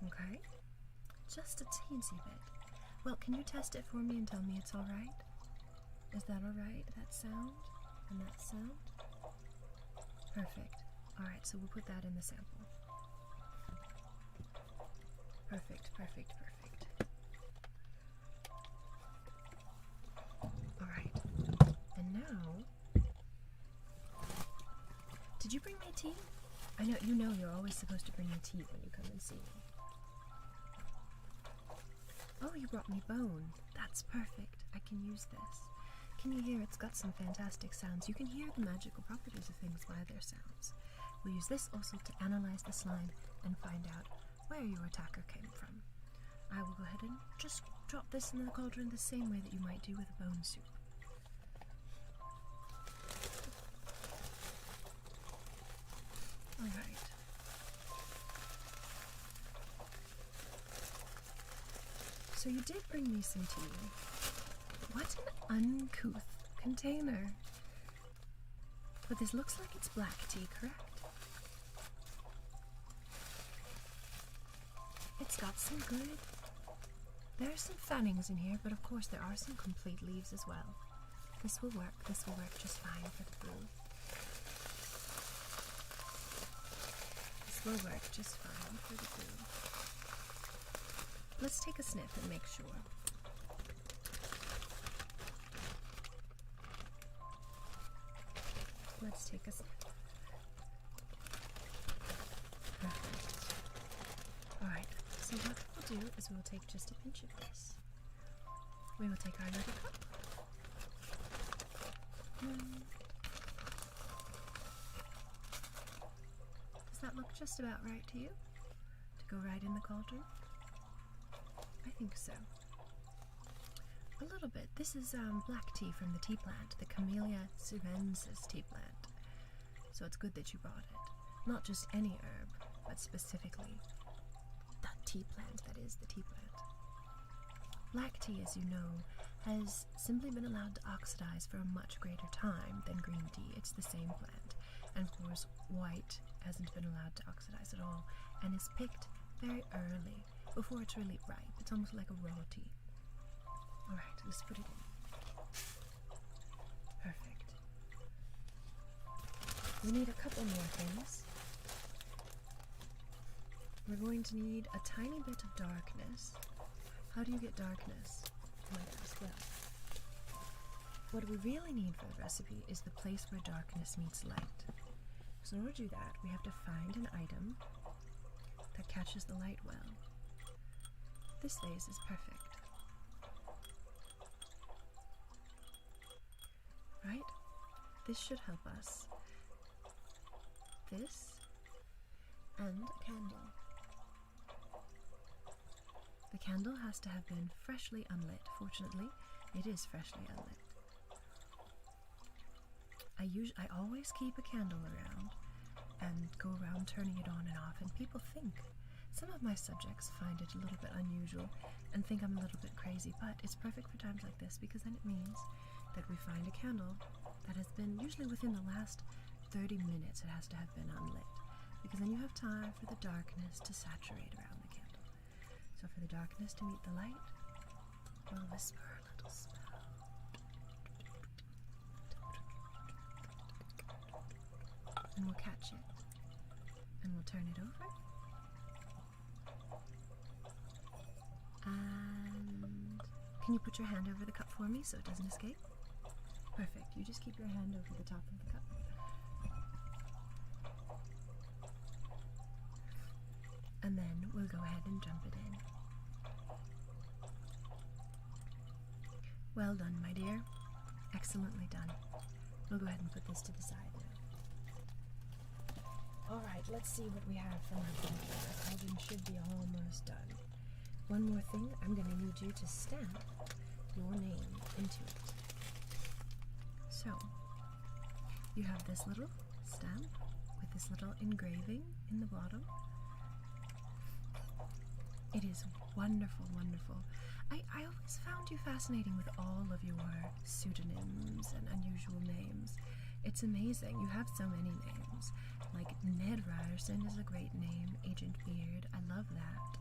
Okay? Just a teensy bit. Well, can you test it for me and tell me it's alright? Is that alright, that sound? And that sound? Perfect. Alright, so we'll put that in the sample. Perfect, perfect, perfect. Alright. And now... Did you bring me tea? I know, you know you're always supposed to bring me tea when you come and see me. Oh, you brought me bone. That's perfect. I can use this. Can you hear? It's got some fantastic sounds. You can hear the magical properties of things by their sounds. We'll use this also to analyze the slime and find out where your attacker came from. I will go ahead and just drop this in the cauldron the same way that you might do with a bone soup. Alright. So you did bring me some tea. What an uncouth container. But this looks like it's black tea, correct? It's got some good... There's some fannings in here, but of course there are some complete leaves as well. This will work just fine for the brew. This will work just fine for the brew. Let's take a sniff and make sure. Let's take a sniff. Perfect. Alright, so what we'll do is we'll take just a pinch of this. We will take our little cup. Does that look just about right to you? To go right in the cauldron? I think so. A little bit. This is black tea from the tea plant, the Camellia subensis tea plant. so it's good that you brought it. Not just any herb, but specifically the tea plant, that is, the tea plant. Black tea, as you know, has simply been allowed to oxidize for a much greater time than green tea. It's the same plant. And of course, white hasn't been allowed to oxidize at all, and is picked very early, before it's really ripe. It's almost like a raw tea. Alright, let's put it in. Perfect. We need a couple more things. We're going to need a tiny bit of darkness. How do you get darkness? You might ask. Well, what we really need for the recipe is the place where darkness meets light. So in order to do that, we have to find an item that catches the light well. This vase is perfect. Right? This should help us. This and a candle. The candle has to have been freshly unlit. Fortunately, it is freshly unlit. I always keep a candle around and go around turning it on and off, and people think, some of my subjects find it a little bit unusual and think I'm a little bit crazy, but it's perfect for times like this because then it means that we find a candle that has been, usually within the last 30 minutes, it has to have been unlit, because then you have time for the darkness to saturate around the candle. So for the darkness to meet the light, we'll whisper a little spell. And we'll catch it. And we'll turn it over. And can you put your hand over the cup for me so it doesn't escape? Perfect. You just keep your hand over the top of the cup. And then we'll go ahead and jump it in. Well done, my dear. Excellently done. We'll go ahead and put this to the side now. Alright, let's see what we have for my cauldron. The cauldron should be almost done. One more thing, I'm going to need you to stamp your name into it. So, you have this little stamp with this little engraving in the bottom. It is wonderful, wonderful. I always found you fascinating with all of your pseudonyms and unusual names. It's amazing. You have so many names. Like Ned Ryerson is a great name. Agent Beard, I love that.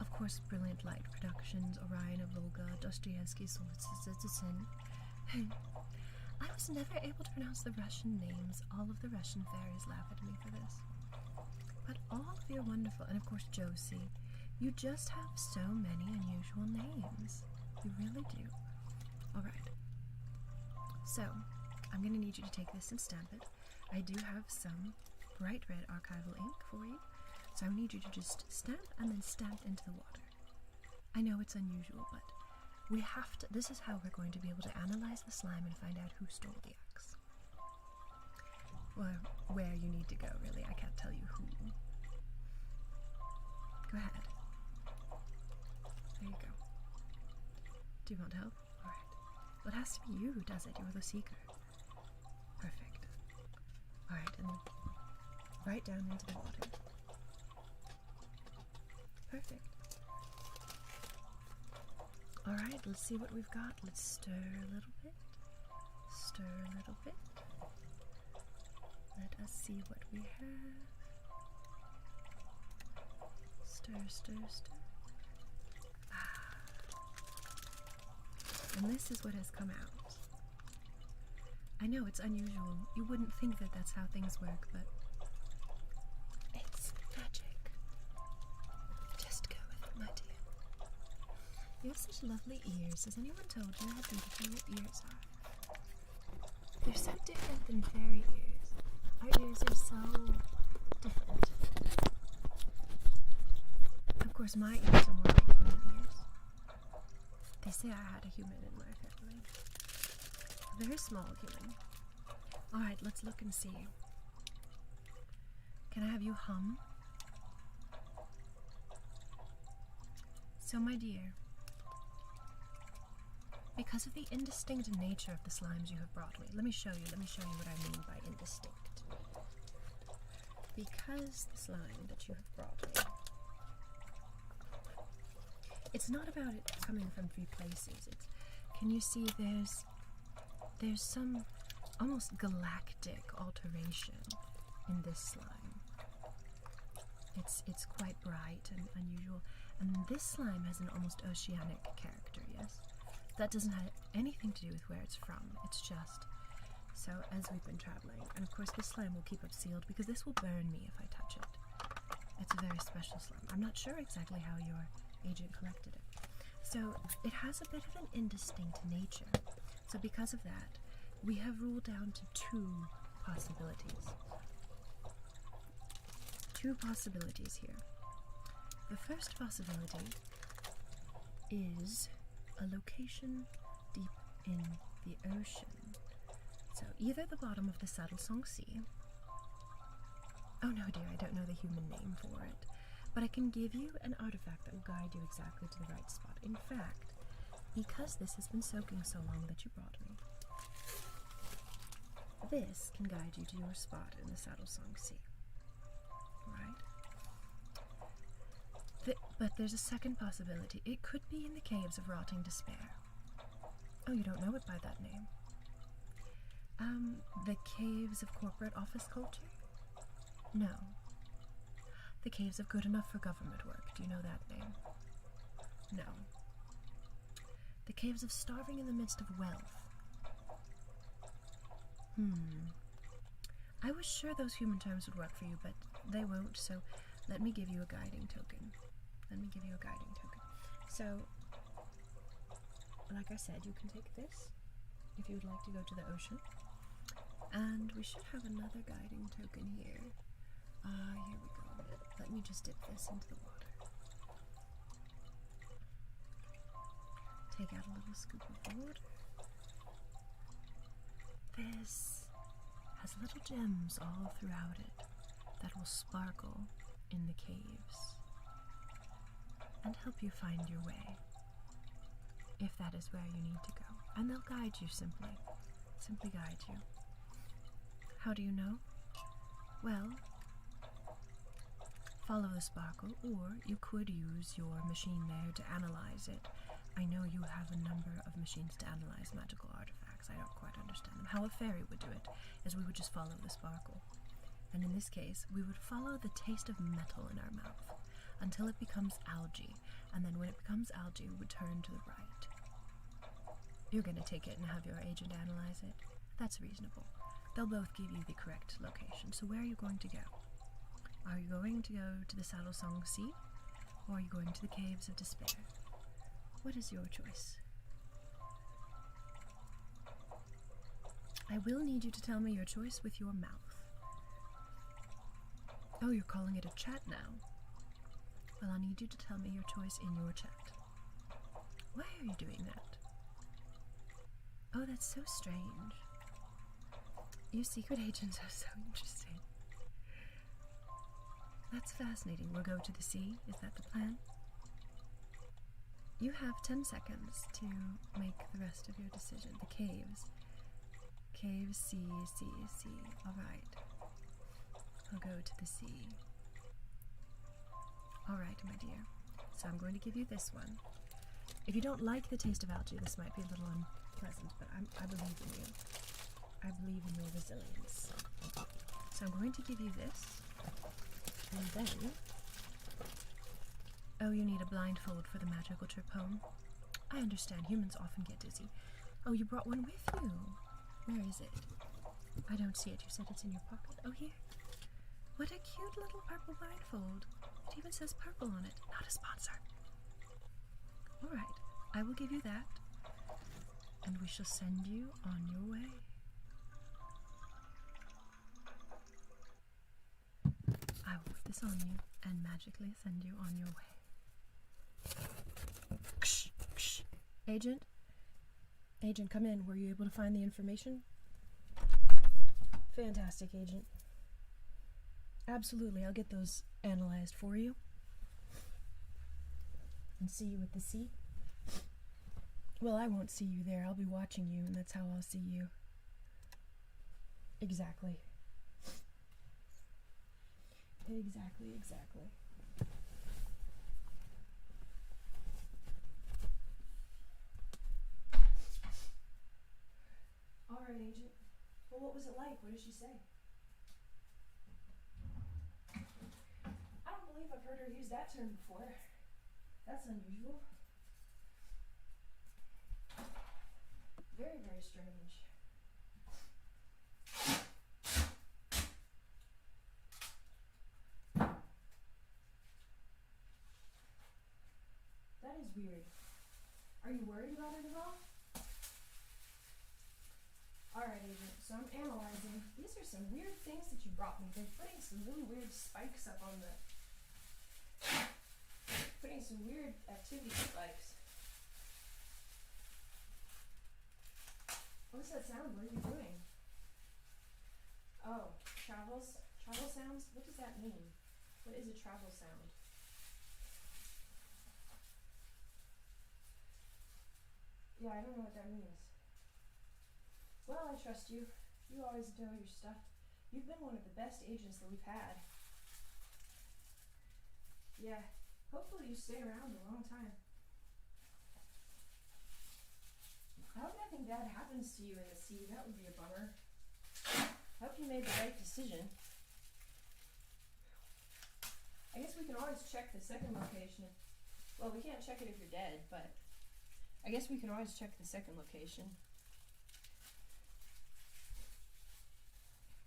Of course, Brilliant Light Productions, Orion of Volga, Dostoevsky, Solzhenitsyn. I was never able to pronounce the Russian names. All of the Russian fairies laugh at me for this. But all of you are wonderful. And of course, Josie. You just have so many unusual names. You really do. Alright. So, I'm going to need you to take this and stamp it. I do have some bright red archival ink for you. So I need you to just stamp and then stamp into the water. I know it's unusual, but we have to. This is how we're going to be able to analyze the slime and find out who stole the axe. Or where you need to go, really. I can't tell you who. Go ahead. There you go. Do you want help? Alright. Well, it has to be you who does it. You're the seeker. Perfect. Alright, and right down into the water. Perfect. Alright, let's see what we've got. Let's stir a little bit. Stir a little bit. Let us see what we have. Stir, stir, stir. And this is what has come out. I know it's unusual. You wouldn't think that that's how things work, but it's magic. Just go with it, my dear. You have such lovely ears. Has anyone told you how beautiful your ears are? They're so different than fairy ears. Our ears are so different. Of course, my ears are more like human ears. They say I had a human in my family. A very small human. Alright, let's look and see. Can I have you hum? So, my dear, Because of the indistinct nature of the slimes you have brought me. Let me show you what I mean by indistinct. Because the slime that you have brought me, it's not about it coming from 3 places. Can you see there's some almost galactic alteration in this slime. It's quite bright and unusual, and this slime has an almost oceanic character, yes? That doesn't have anything to do with where it's from. It's just, so as we've been traveling, and of course this slime will keep up sealed because this will burn me if I touch it. It's a very special slime. I'm not sure exactly how your agent collected it. So it has a bit of an indistinct nature. So because of that, we have ruled down to 2 possibilities. 2 possibilities here. The first possibility is a location deep in the ocean. So either the bottom of the Saddlesong Sea. Oh no dear, I don't know the human name for it. But I can give you an artifact that will guide you exactly to the right spot. In fact, because this has been soaking so long that you brought me, this can guide you to your spot in the Saddlesong Sea. Right? But there's a second possibility. It could be in the Caves of Rotting Despair. Oh, you don't know it by that name? The Caves of Corporate Office Culture? No. The Caves of Good Enough for Government Work. Do you know that name? No. The Caves of Starving in the Midst of Wealth. I was sure those human terms would work for you, but they won't, so let me give you a guiding token. So, like I said, you can take this if you would like to go to the ocean. And we should have another guiding token here. Here we go. Let me just dip this into the water. Take out a little scoop of the water. This has little gems all throughout it that will sparkle in the caves and help you find your way, if that is where you need to go. And they'll guide you simply guide you. How do you know? Well, follow the sparkle, or you could use your machine there to analyze it. I know you have a number of machines to analyze magical artifacts. I don't quite understand them. How a fairy would do it is we would just follow the sparkle. And in this case, we would follow the taste of metal in our mouth until it becomes algae, and then when it becomes algae, we would turn to the right. You're going to take it and have your agent analyze it? That's reasonable. They'll both give you the correct location. So where are you going to go? Are you going to go to the Saddlesong Sea, or are you going to the Caves of Despair? What is your choice? I will need you to tell me your choice with your mouth. Oh, you're calling it a chat now? Well, I'll need you to tell me your choice in your chat. Why are you doing that? Oh, that's so strange. You secret agents are so interesting. That's fascinating. We'll go to the sea. Is that the plan? You have 10 seconds to make the rest of your decision. The caves. Caves, sea. Alright. I'll go to the sea. Alright, my dear. So I'm going to give you this one. If you don't like the taste of algae, this might be a little unpleasant, but I believe in you. I believe in your resilience. So I'm going to give you this. And then... Oh, you need a blindfold for the magical trip home? I understand. Humans often get dizzy. Oh, you brought one with you. Where is it? I don't see it. You said it's in your pocket. Oh, here. What a cute little purple blindfold. It even says purple on it. Not a sponsor. Alright, I will give you that. And we shall send you on your way. I will put this on you and magically send you on your way. Agent? Agent, come in. Were you able to find the information? Fantastic, Agent. Absolutely, I'll get those analyzed for you. And see you at the sea. Well, I won't see you there. I'll be watching you, and that's how I'll see you. Exactly. Exactly. All right, Agent. Well, what was it like? What did she say? I don't believe I've heard her use that term before. That's unusual. Very, very strange. That is weird. Are you worried about it at all? Alright, Agent, so I'm analyzing. These are some weird things that you brought me. They're putting some really weird spikes up on the... Putting some weird activity spikes. What does that sound? What are you doing? Oh, travels? Travel sounds? What does that mean? What is a travel sound? Yeah, I don't know what that means. Well, I trust you. You always know your stuff. You've been one of the best agents that we've had. Yeah, hopefully you stay around a long time. I hope nothing bad happens to you in the sea. That would be a bummer. I hope you made the right decision. I guess we can always check the second location. Well, we can't check it if you're dead, but I guess we can always check the second location.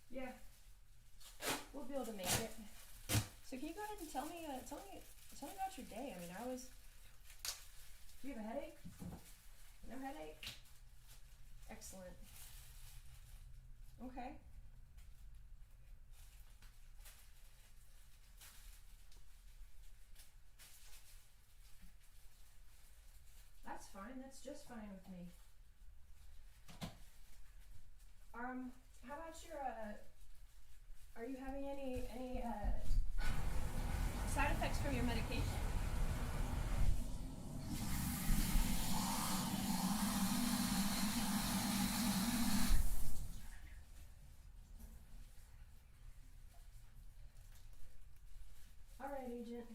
Yeah, we'll be able to make it. So can you go ahead and tell me about your day? I mean, do you have a headache? No headache? Excellent. Okay. That's fine. That's just fine with me. How about your, are you having any side effects from your medication? All right, Agent.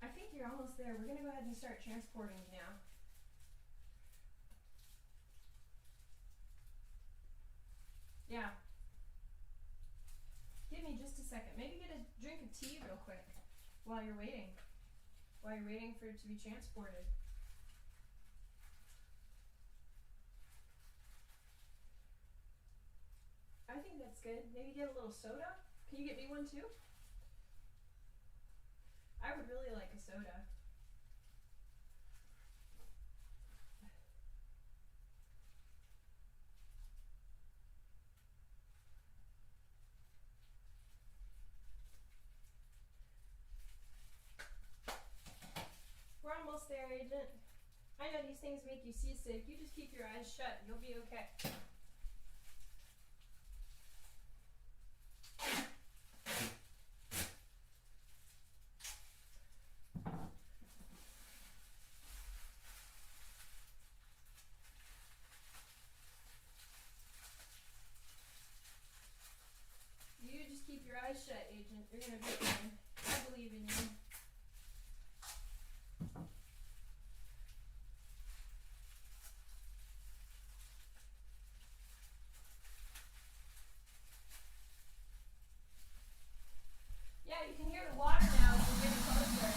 I think you're almost there. We're gonna go ahead and start transporting you now. Yeah. Give me just a second. Maybe get a drink of tea real quick while you're waiting. While you're waiting for it to be transported. I think that's good. Maybe get a little soda. Can you get me one too? I would really like a soda. We're almost there, Agent. I know these things make you seasick. You just keep your eyes shut and you'll be okay. You just keep your eyes shut, Agent. You're gonna be fine. I believe in you. Yeah, you can hear the water now as we're getting closer.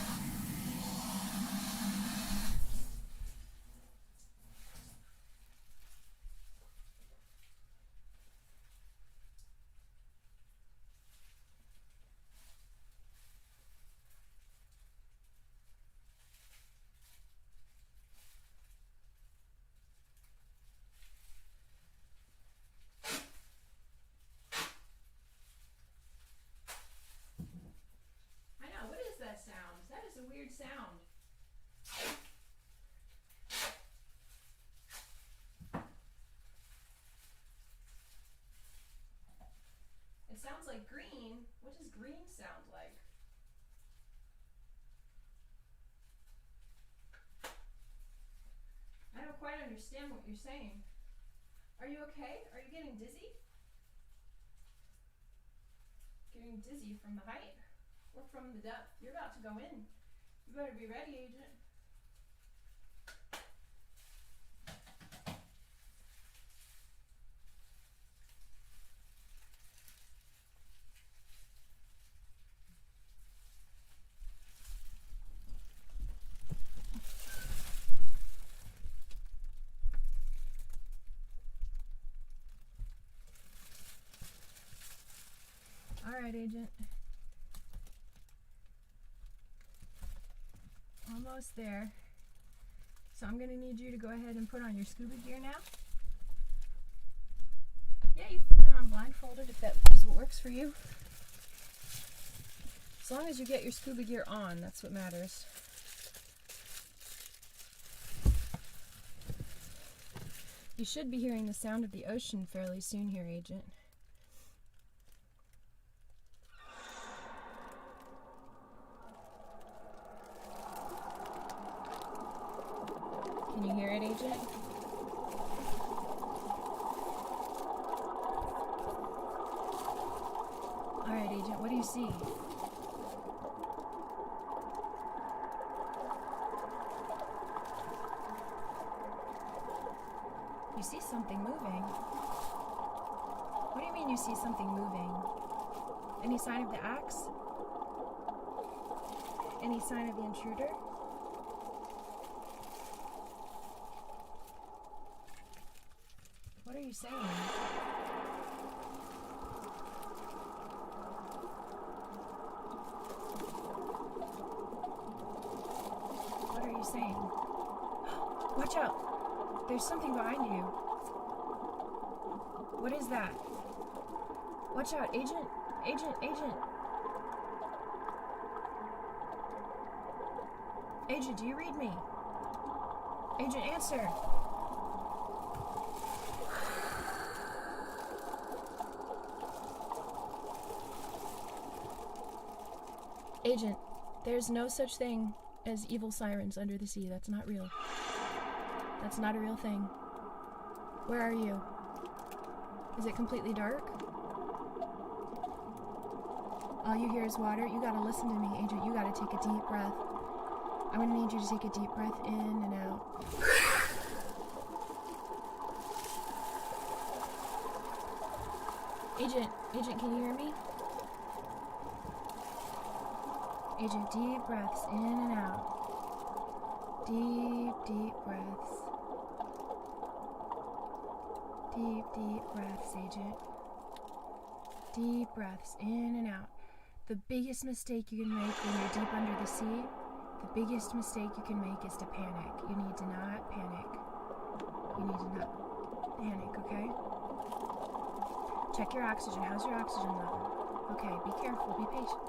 understand what you're saying. Are you okay? Are you getting dizzy? Getting dizzy from the height or from the depth? You're about to go in. You better be ready, Agent. All right, Agent. Almost there. So I'm going to need you to go ahead and put on your scuba gear now. Yeah, you can put it on blindfolded if that is what works for you. As long as you get your scuba gear on, that's what matters. You should be hearing the sound of the ocean fairly soon here, Agent. Can you hear it, Agent? All right, Agent, what do you see? You see something moving. What do you mean you see something moving? Any sign of the axe? Any sign of the intruder? What are you saying? What are you saying? Watch out! There's something behind you. What is that? Watch out, Agent! Agent! Agent! Agent, do you read me? Agent, answer! Agent, there's no such thing as evil sirens under the sea. That's not real. That's not a real thing. Where are you? Is it completely dark? All you hear is water. You gotta listen to me, Agent. You gotta take a deep breath. I'm gonna need you to take a deep breath in and out. Agent, can you hear me? Agent, deep breaths in and out. Deep, deep breaths. Deep, deep breaths, Agent. Deep breaths in and out. The biggest mistake you can make when you're deep under the sea, the biggest mistake you can make is to panic. You need to not panic. You need to not panic, okay? Check your oxygen. How's your oxygen level? Okay, be careful, be patient.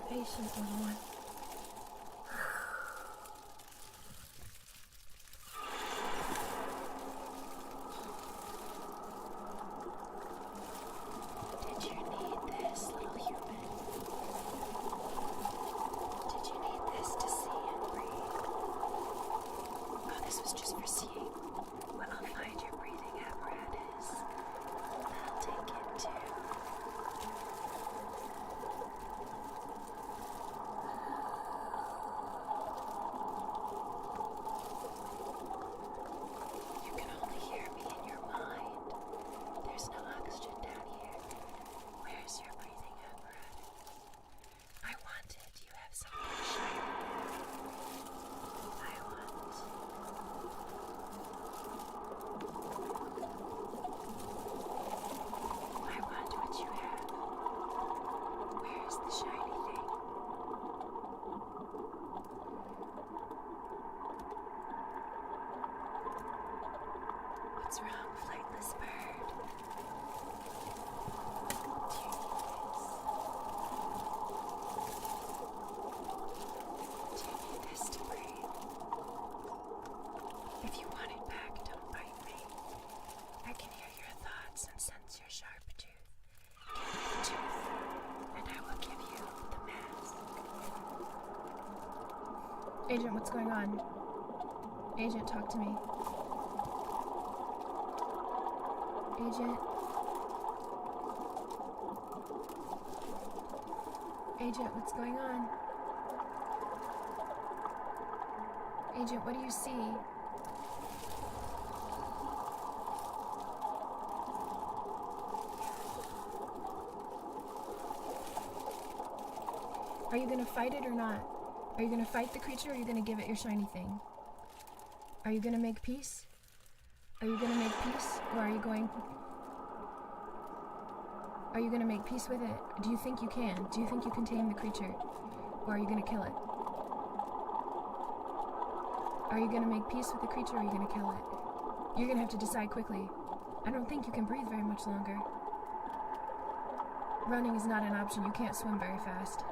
Patient, little one. Did you need this, little human? Did you need this to see and breathe? Oh, this was just for seeing. Well, I'll find your breathing apparatus. I'll take it too. Agent, what's going on? Agent, talk to me. Agent? Agent, what's going on? Agent, what do you see? Are you gonna fight it or not? Are you gonna fight the creature or are you gonna give it your shiny thing? Are you gonna make peace? Are you gonna make peace or are you going... Are you gonna make peace with it? Do you think you can? Do you think you can tame the creature? Or are you gonna kill it? Are you gonna make peace with the creature or are you gonna kill it? You're gonna have to decide quickly. I don't think you can breathe very much longer. Running is not an option. You can't swim very fast.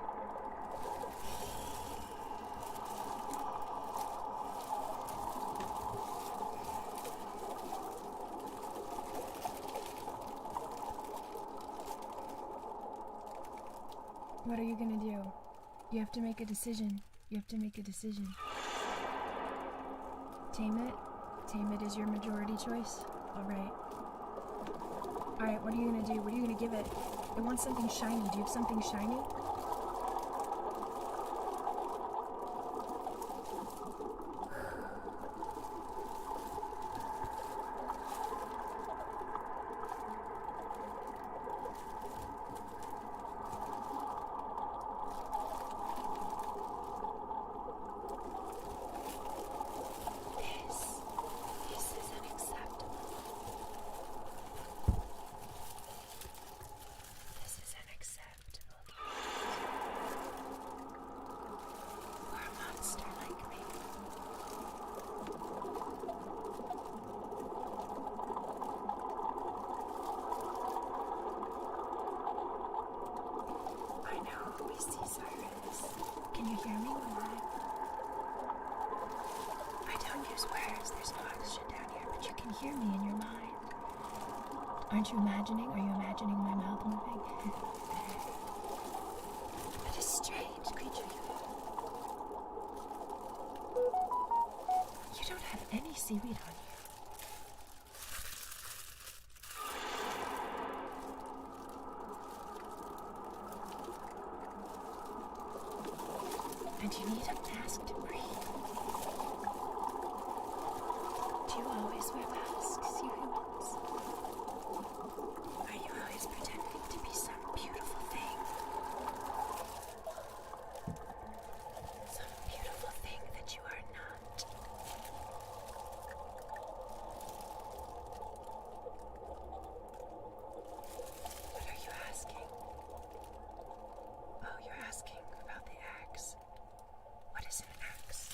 What are you gonna do? You have to make a decision. You have to make a decision. Tame it? Tame it is your majority choice? Alright. Alright, what are you gonna do? What are you gonna give it? It wants something shiny. Do you have something shiny? Can you hear me when I don't use words, there's no oxygen down here, but you can hear me in your mind. Aren't you imagining? Are you imagining my mouth moving? What a strange creature you are. You don't have any seaweed on you. And you need a mask to breathe. Do you always wear masks, you humans? Are you always pretending to be some beautiful thing? Some beautiful thing that you are not. What are you asking? Oh, you're asking about the axe. What is an axe?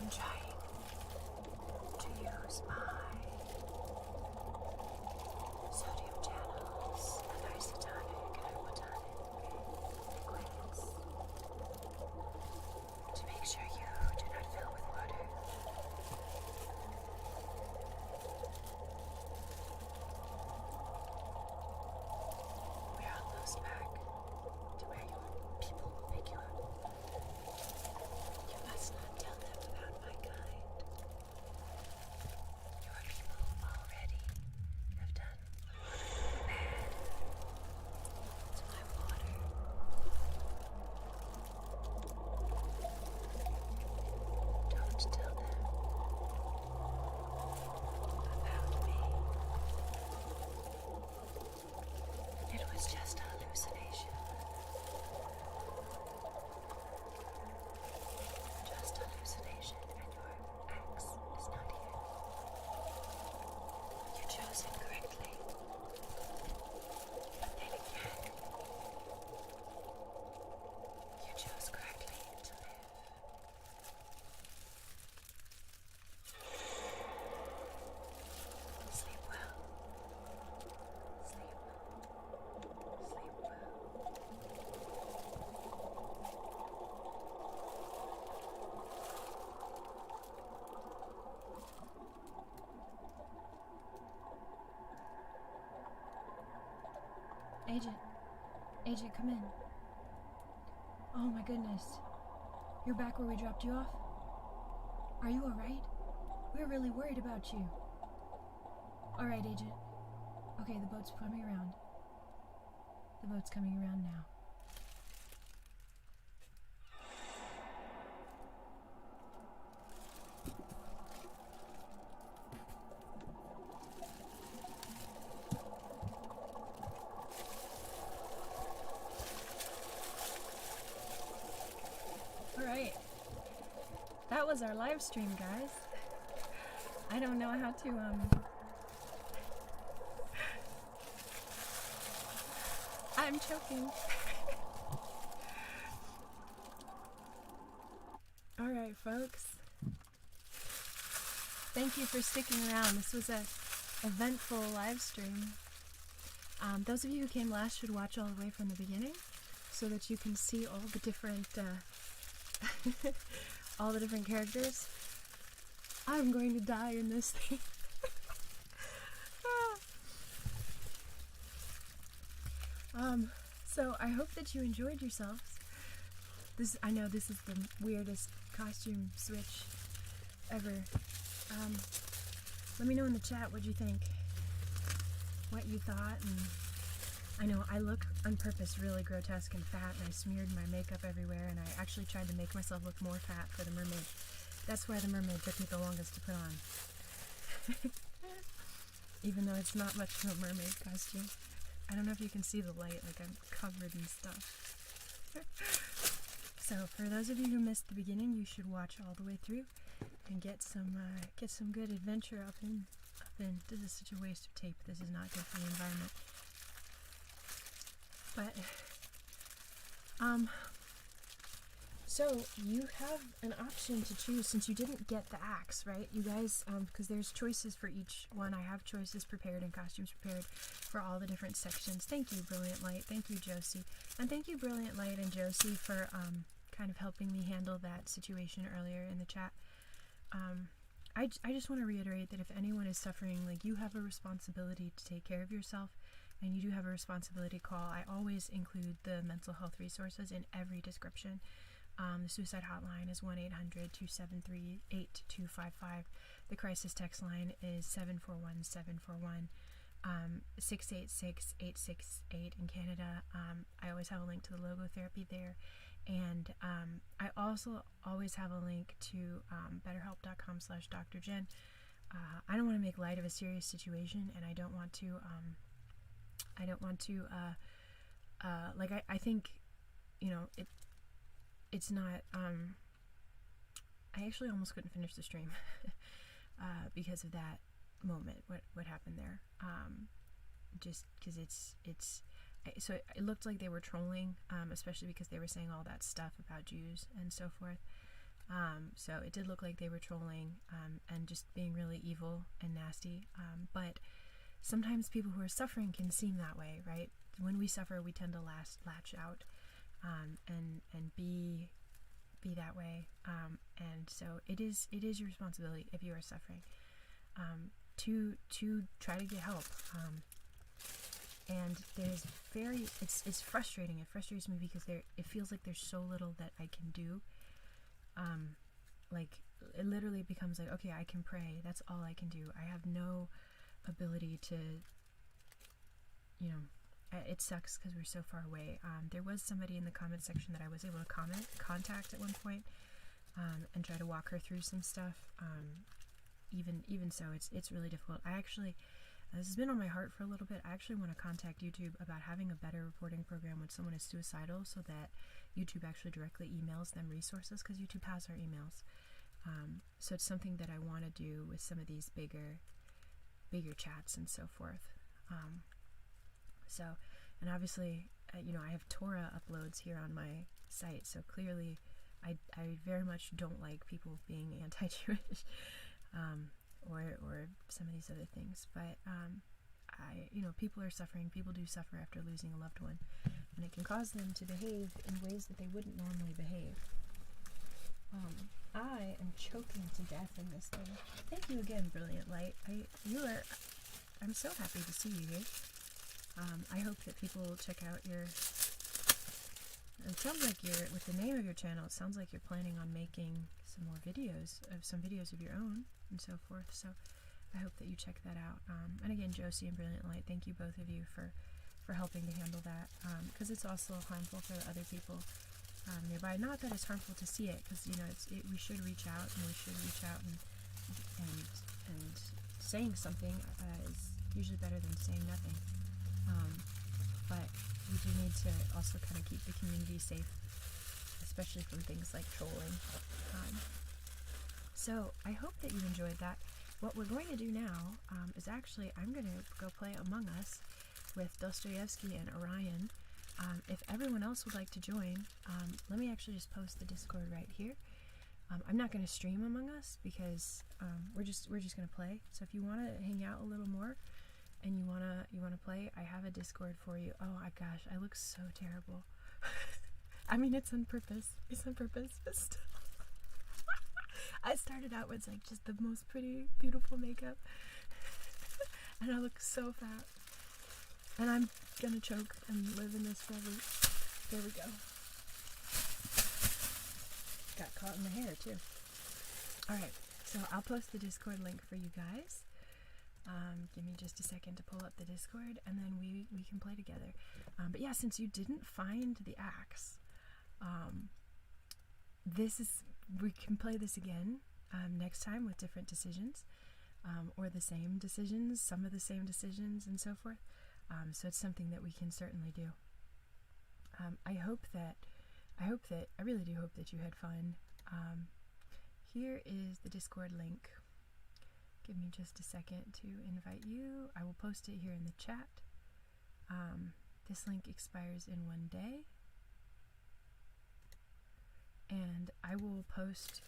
been trying to use my sodium channels and isotonic and hypotonic liquids to make sure you do not fill with water. We're almost back to where your people will pick you up. You must not tell them about my kind. Your people already have done a lot of bad to my water. Don't tell them about me. It was just a hallucination. Just hallucination, and your ex is not here. You chose incorrectly. But then again, you chose correctly to live. Sleep well. Sleep. Sleep well. Agent, come in. Oh my goodness. You're back where we dropped you off? Are you alright? We're really worried about you. Alright, Agent. Okay, the boat's coming around. The boat's coming around now. Alright. That was our live stream, guys. I don't know how to, I'm choking. Alright, folks. Thank you for sticking around. This was a eventful live stream. Those of you who came last should watch all the way from the beginning so that you can see all the different all the different characters. I'm going to die in this thing. So I hope that you enjoyed yourselves. I know this is the weirdest costume switch ever. Let me know in the chat what you think, what you thought, and I know I look on purpose really grotesque and fat, and I smeared my makeup everywhere, and I actually tried to make myself look more fat for the mermaid. That's why the mermaid took me the longest to put on. Even though it's not much of a mermaid costume. I don't know if you can see the light, like I'm covered in stuff. So for those of you who missed the beginning, you should watch all the way through and get some good adventure up in. This is such a waste of tape. This is not good for the environment. But so you have an option to choose since you didn't get the axe, right? You guys, because there's choices for each one. I have choices prepared and costumes prepared for all the different sections. Thank you, Brilliant Light. Thank you, Josie. And thank you, Brilliant Light and Josie, for kind of helping me handle that situation earlier in the chat. I just want to reiterate that if anyone is suffering, like, you have a responsibility to take care of yourself, and you do have a responsibility call. I always include the mental health resources in every description. The suicide hotline is 1-800-273-8255. The crisis text line is 741-741. 686-868 in Canada. I always have a link to the logotherapy there, and I also always have a link to betterhelp.com/drjen. I don't want to make light of a serious situation, and I don't want to I think, you know, it's not, I actually almost couldn't finish the stream because of that moment, what happened there, just because so it looked like they were trolling, especially because they were saying all that stuff about Jews and so forth, So it did look like they were trolling and just being really evil and nasty. But sometimes people who are suffering can seem that way, right? When we suffer, we tend to latch out and be that way. And so it is your responsibility if you are suffering to try to get help. And there's it's frustrating. It frustrates me because it feels like there's so little that I can do. Like it literally becomes like, okay, I can pray. That's all I can do. I have no ability to, you know, it sucks because we're so far away. There was somebody in the comment section that I was able to contact at one point, and try to walk her through some stuff. Even so, it's really difficult. This has been on my heart for a little bit. I actually want to contact YouTube about having a better reporting program when someone is suicidal, so that YouTube actually directly emails them resources, because YouTube has our emails. So it's something that I want to do with some of these bigger chats and so forth. And obviously, you know, I have Torah uploads here on my site, so clearly I very much don't like people being anti-Jewish, or some of these other things. But you know, people are suffering. People do suffer after losing a loved one, and it can cause them to behave in ways that they wouldn't normally behave. I am choking to death in this thing. Thank you again, Brilliant Light. I'm so happy to see you here. I hope that people will check out your... It sounds like with the name of your channel, it sounds like you're planning on making some more videos, of your own, and so forth. So I hope that you check that out. And again, Josie and Brilliant Light, thank you both of you for helping to handle that, because it's also harmful for other people nearby. Not that it's harmful to see it, because, you know, we should reach out, and saying something is usually better than saying nothing. But we do need to also kind of keep the community safe, especially from things like trolling. So I hope that you enjoyed that. What we're going to do now is actually, I'm going to go play Among Us with Dostoevsky and Orion. If everyone else would like to join, let me actually just post the Discord right here. I'm not going to stream Among Us because we're just going to play. So if you want to hang out a little more and you want to play, I have a Discord for you. Oh my gosh, I look so terrible. I mean, it's on purpose. But still. I started out with like just the most pretty, beautiful makeup, and I look so fat. And I'm gonna choke and live in this forever. There we go. Got caught in the hair too. Alright, so I'll post the Discord link for you guys. Give me just a second to pull up the Discord, and then we can play together. But yeah, since you didn't find the axe, we can play this again next time with different decisions, or the same decisions, some of the same decisions, and so forth. So it's something that we can certainly do. I really do hope that you had fun. Here is the Discord link. Give me just a second to invite you. I will post it here in the chat. This link expires in 1 day. And I will post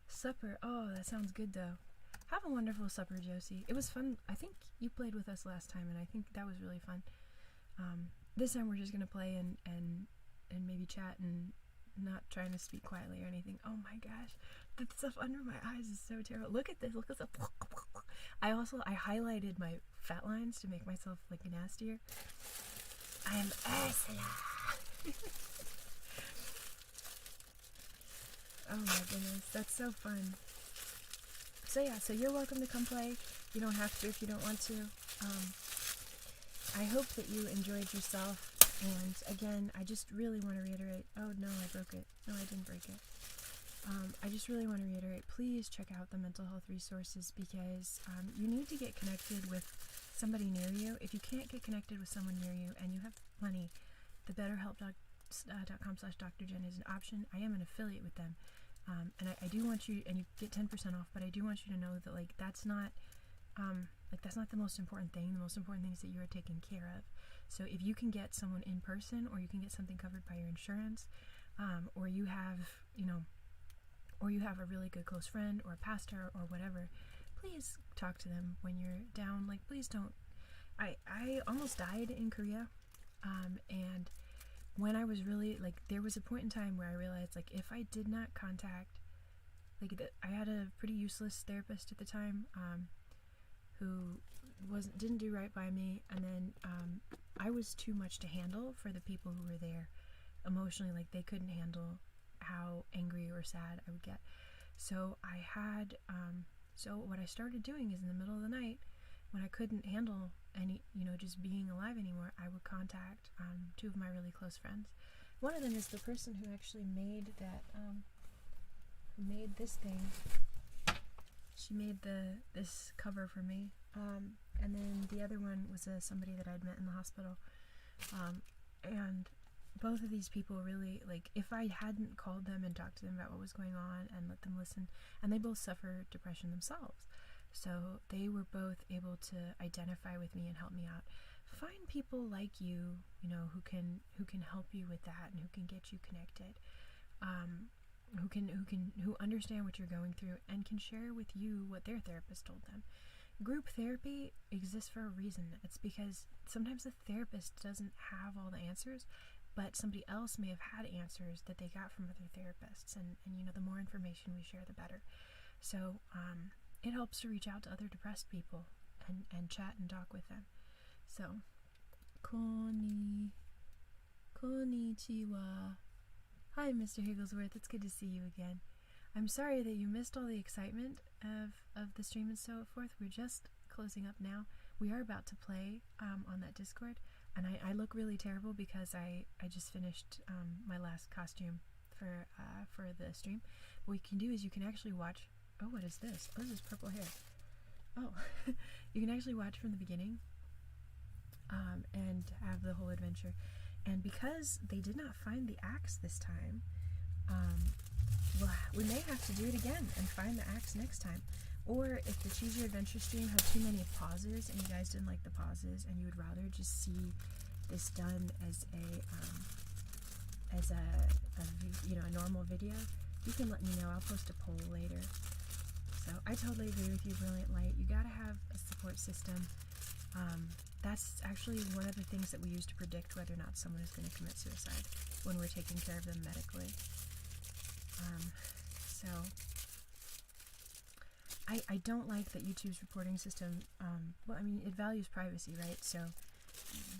supper. Oh, that sounds good though. Have a wonderful supper, Josie. It was fun. I think you played with us last time, and I think that was really fun. This time we're just gonna play and maybe chat and not trying to speak quietly or anything. Oh my gosh, the stuff under my eyes is so terrible. Look at this. Look at the. I highlighted my fat lines to make myself like nastier. I am Ursula. Oh my goodness, that's so fun. So yeah, so you're welcome to come play. You don't have to if you don't want to. I hope that you enjoyed yourself. And again, I just really want to reiterate. Oh no, I broke it. No, I didn't break it. I just really want to reiterate, please check out the mental health resources, because you need to get connected with somebody near you. If you can't get connected with someone near you and you have money, the betterhelp.com/drjen is an option. I am an affiliate with them. And I do want you, and you get 10% off, but I do want you to know that that's not the most important thing. The most important thing is that you are taken care of. So if you can get someone in person, or you can get something covered by your insurance, or you have, or you have a really good close friend or a pastor or whatever, please talk to them when you're down. Like, please don't. I almost died in Korea, and when I was really, like, there was a point in time where I realized, like, if I did not contact, like, I had a pretty useless therapist at the time, who didn't do right by me, and then I was too much to handle for the people who were there emotionally. Like, they couldn't handle how angry or sad I would get. So I had, so what I started doing is, in the middle of the night, when I couldn't handle any, just being alive anymore, I would contact two of my really close friends. One of them is the person who actually made that, who made this thing. She made this cover for me. And then the other one was somebody that I'd met in the hospital. And both of these people really, like, if I hadn't called them and talked to them about what was going on and let them listen, and they both suffer depression themselves, so they were both able to identify with me and help me out. Find people like you, who can help you with that, and who can get you connected, who understand what you're going through and can share with you what their therapist told them. Group therapy exists for a reason. It's because sometimes the therapist doesn't have all the answers, but somebody else may have had answers that they got from other therapists, and the more information we share, the better. So it helps to reach out to other depressed people and chat and talk with them. So, konnichiwa. Hi, Mr. Higglesworth. It's good to see you again. I'm sorry that you missed all the excitement of the stream and so forth. We're just closing up now. We are about to play on that Discord, and I look really terrible because I just finished my last costume for the stream. What you can do is you can actually watch. Oh, what is this? Oh, this is purple hair. Oh, you can actually watch from the beginning and have the whole adventure. And because they did not find the axe this time, well, we may have to do it again and find the axe next time. Or if the Choose Your Adventure stream had too many pauses and you guys didn't like the pauses and you would rather just see this done as a normal video, you can let me know. I'll post a poll later. So I totally agree with you, Brilliant Light. You gotta have a support system. That's actually one of the things that we use to predict whether or not someone is going to commit suicide when we're taking care of them medically. So I don't like that YouTube's reporting system, well, I mean, it values privacy, right? So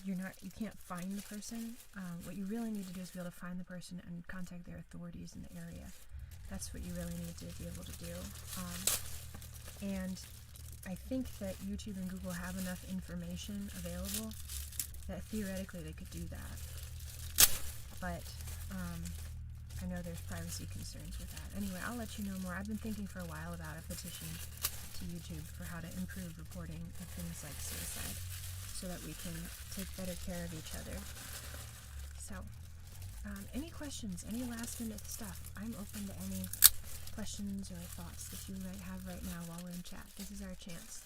you can't find the person. What you really need to do is be able to find the person and contact their authorities in the area. That's what you really need to be able to do. And I think that YouTube and Google have enough information available that theoretically they could do that. But I know there's privacy concerns with that. Anyway, I'll let you know more. I've been thinking for a while about a petition to YouTube for how to improve reporting of things like suicide so that we can take better care of each other. So, any questions, any last minute stuff? I'm open to any questions or thoughts that you might have right now while we're in chat. This is our chance.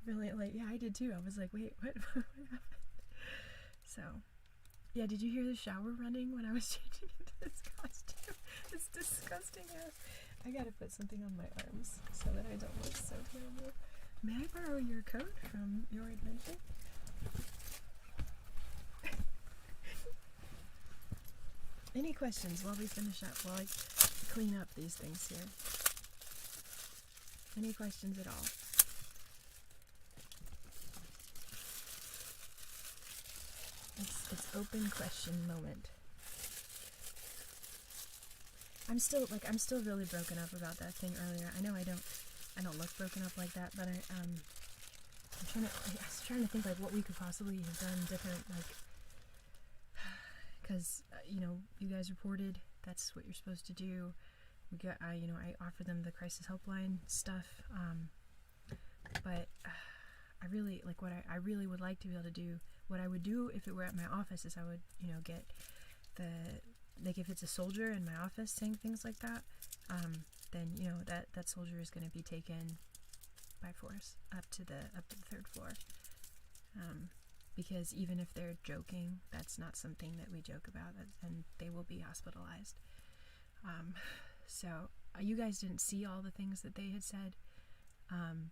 Brilliant Light. Yeah, I did too. I was like, wait, what happened? So, yeah, did you hear the shower running when I was changing into this costume? It's disgusting ass. I gotta put something on my arms so that I don't look so terrible. May I borrow your coat from your adventure? Any questions while we finish up, while I clean up these things here? Any questions at all? It's open question moment. I'm still really broken up about that thing earlier. I know I don't look broken up like that, but I was trying to think like what we could possibly have done different, like, because you guys reported, that's what you're supposed to do. I offered them the crisis helpline stuff, but I really like what I really would like to be able to do. What I would do if it were at my office is I would get like if it's a soldier in my office saying things like that, then that soldier is going to be taken by force up to the third floor. Because even if they're joking, that's not something that we joke about, and they will be hospitalized. So you guys didn't see all the things that they had said,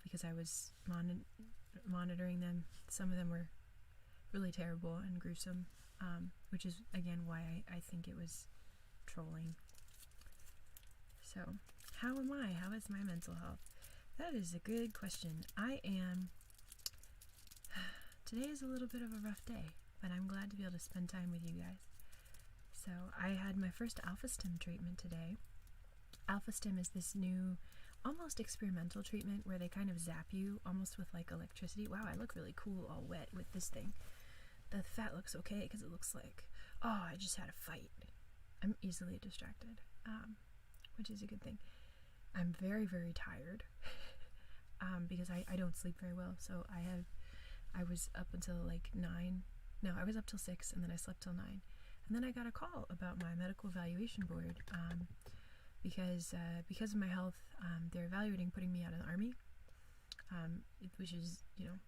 because I was monitoring them. Some of them were really terrible and gruesome, which is, again, why I think it was trolling. So, how am I? How is my mental health? That is a good question. Today is a little bit of a rough day, but I'm glad to be able to spend time with you guys. So, I had my first Alpha Stim treatment today. Alpha Stim is this new, almost experimental treatment where they kind of zap you almost with like electricity. Wow, I look really cool all wet with this thing. The fat looks okay because it looks like, oh, I just had a fight. I'm easily distracted, which is a good thing. I'm very, very tired because I don't sleep very well. So I was up until like 9. No, I was up till 6, and then I slept till 9. And then I got a call about my medical evaluation board because of my health. They're evaluating putting me out of the Army, which is,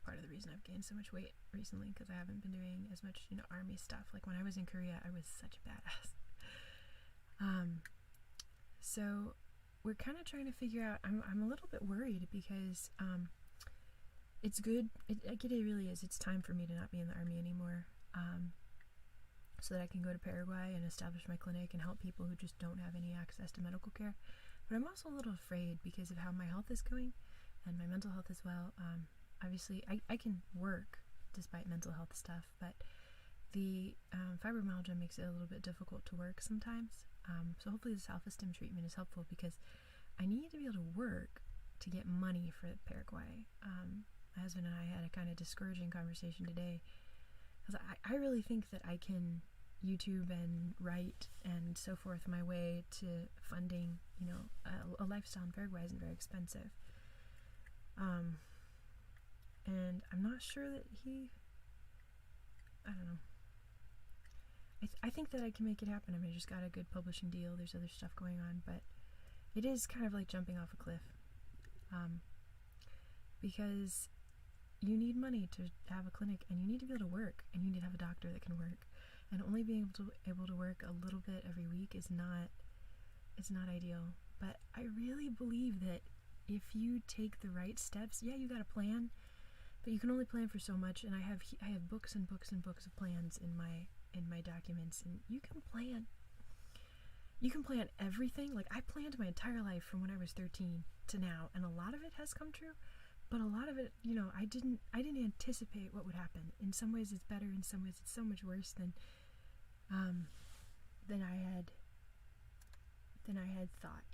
part of the reason I've gained so much weight recently, because I haven't been doing as much, Army stuff. Like when I was in Korea, I was such a badass. So we're kind of trying to figure out, I'm a little bit worried because it's good, it really is, it's time for me to not be in the Army anymore, so that I can go to Paraguay and establish my clinic and help people who just don't have any access to medical care. But I'm also a little afraid because of how my health is going and my mental health as well. Obviously, I can work despite mental health stuff, but the fibromyalgia makes it a little bit difficult to work sometimes. So hopefully this Alpha Stim treatment is helpful because I need to be able to work to get money for Paraguay. My husband and I had a kind of discouraging conversation today because I really think that I can YouTube and write and so forth my way to funding, a lifestyle in Paraguay isn't very expensive. And I'm not sure that I don't know. I think that I can make it happen. I mean, I just got a good publishing deal. There's other stuff going on, but it is kind of like jumping off a cliff. Because you need money to have a clinic, and you need to be able to work, and you need to have a doctor that can work. And only being able to work a little bit every week is not ideal. But I really believe that if you take the right steps, yeah, you got a plan, but you can only plan for so much. And I have books and books and books of plans in my documents, and you can plan everything. Like, I planned my entire life from when I was 13 to now, and a lot of it has come true, but a lot of it, I didn't anticipate what would happen. In some ways it's better, in some ways it's so much worse than I had thought,